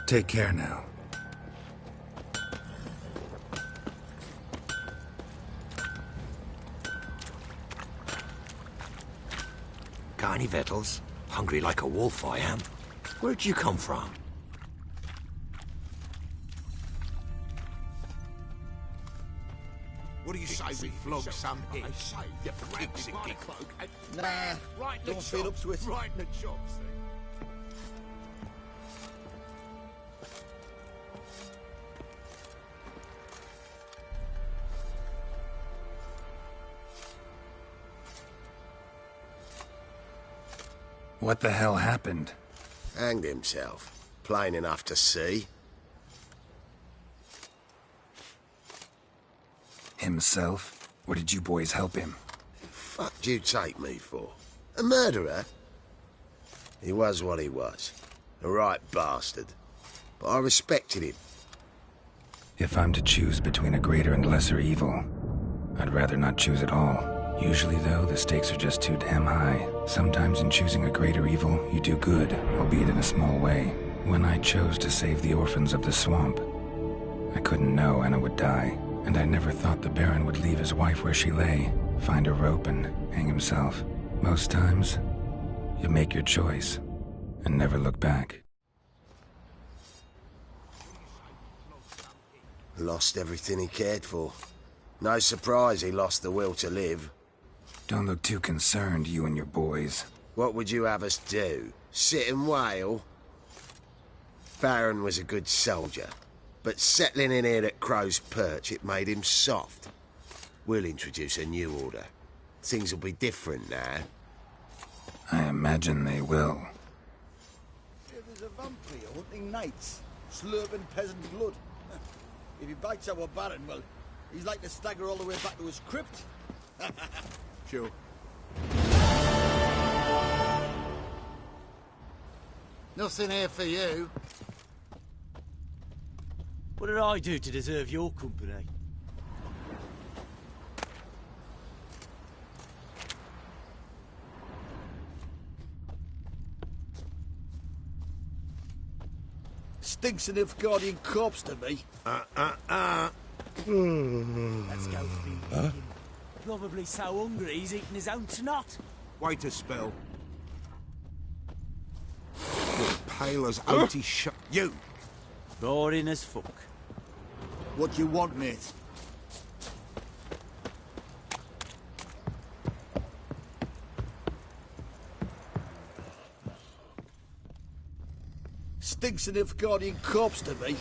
Take care now. Got any victuals? Hungry like a wolf, I am. Where'd you come from? What do you say we flog some in? You pixie cloak. Nah, don't feel up to it. Right in the chop, see? What the hell happened? Hanged himself. Plain enough to see. Himself? Or did you boys help him? Fuck do you take me for? A murderer? He was what he was. A right bastard. But I respected him. If I'm to choose between a greater and lesser evil, I'd rather not choose at all. Usually, though, the stakes are just too damn high. Sometimes in choosing a greater evil, you do good, albeit in a small way. When I chose to save the orphans of the swamp, I couldn't know Anna would die, and I never thought the Baron would leave his wife where she lay, find a rope and hang himself. Most times, you make your choice and never look back. Lost everything he cared for. No surprise he lost the will to live. Don't look too concerned, you and your boys. What would you have us do? Sit and wail? Baron was a good soldier, but settling in here at Crow's Perch, it made him soft. We'll introduce a new order. Things will be different now. I imagine they will. There's a vampire hunting knights, slurping peasant blood. If he bites our Baron, well, he's like to stagger all the way back to his crypt. Sure. Nothing here for you. What did I do to deserve your company? Stinks an Nilfgaardian corpse to me. Let's go feed him. Probably so hungry he's eating his own snot. Wait a spell. You're pale as outy shut. You! Boring as fuck. What you want, mate? Stinks an Nilfgaardian corpse to me.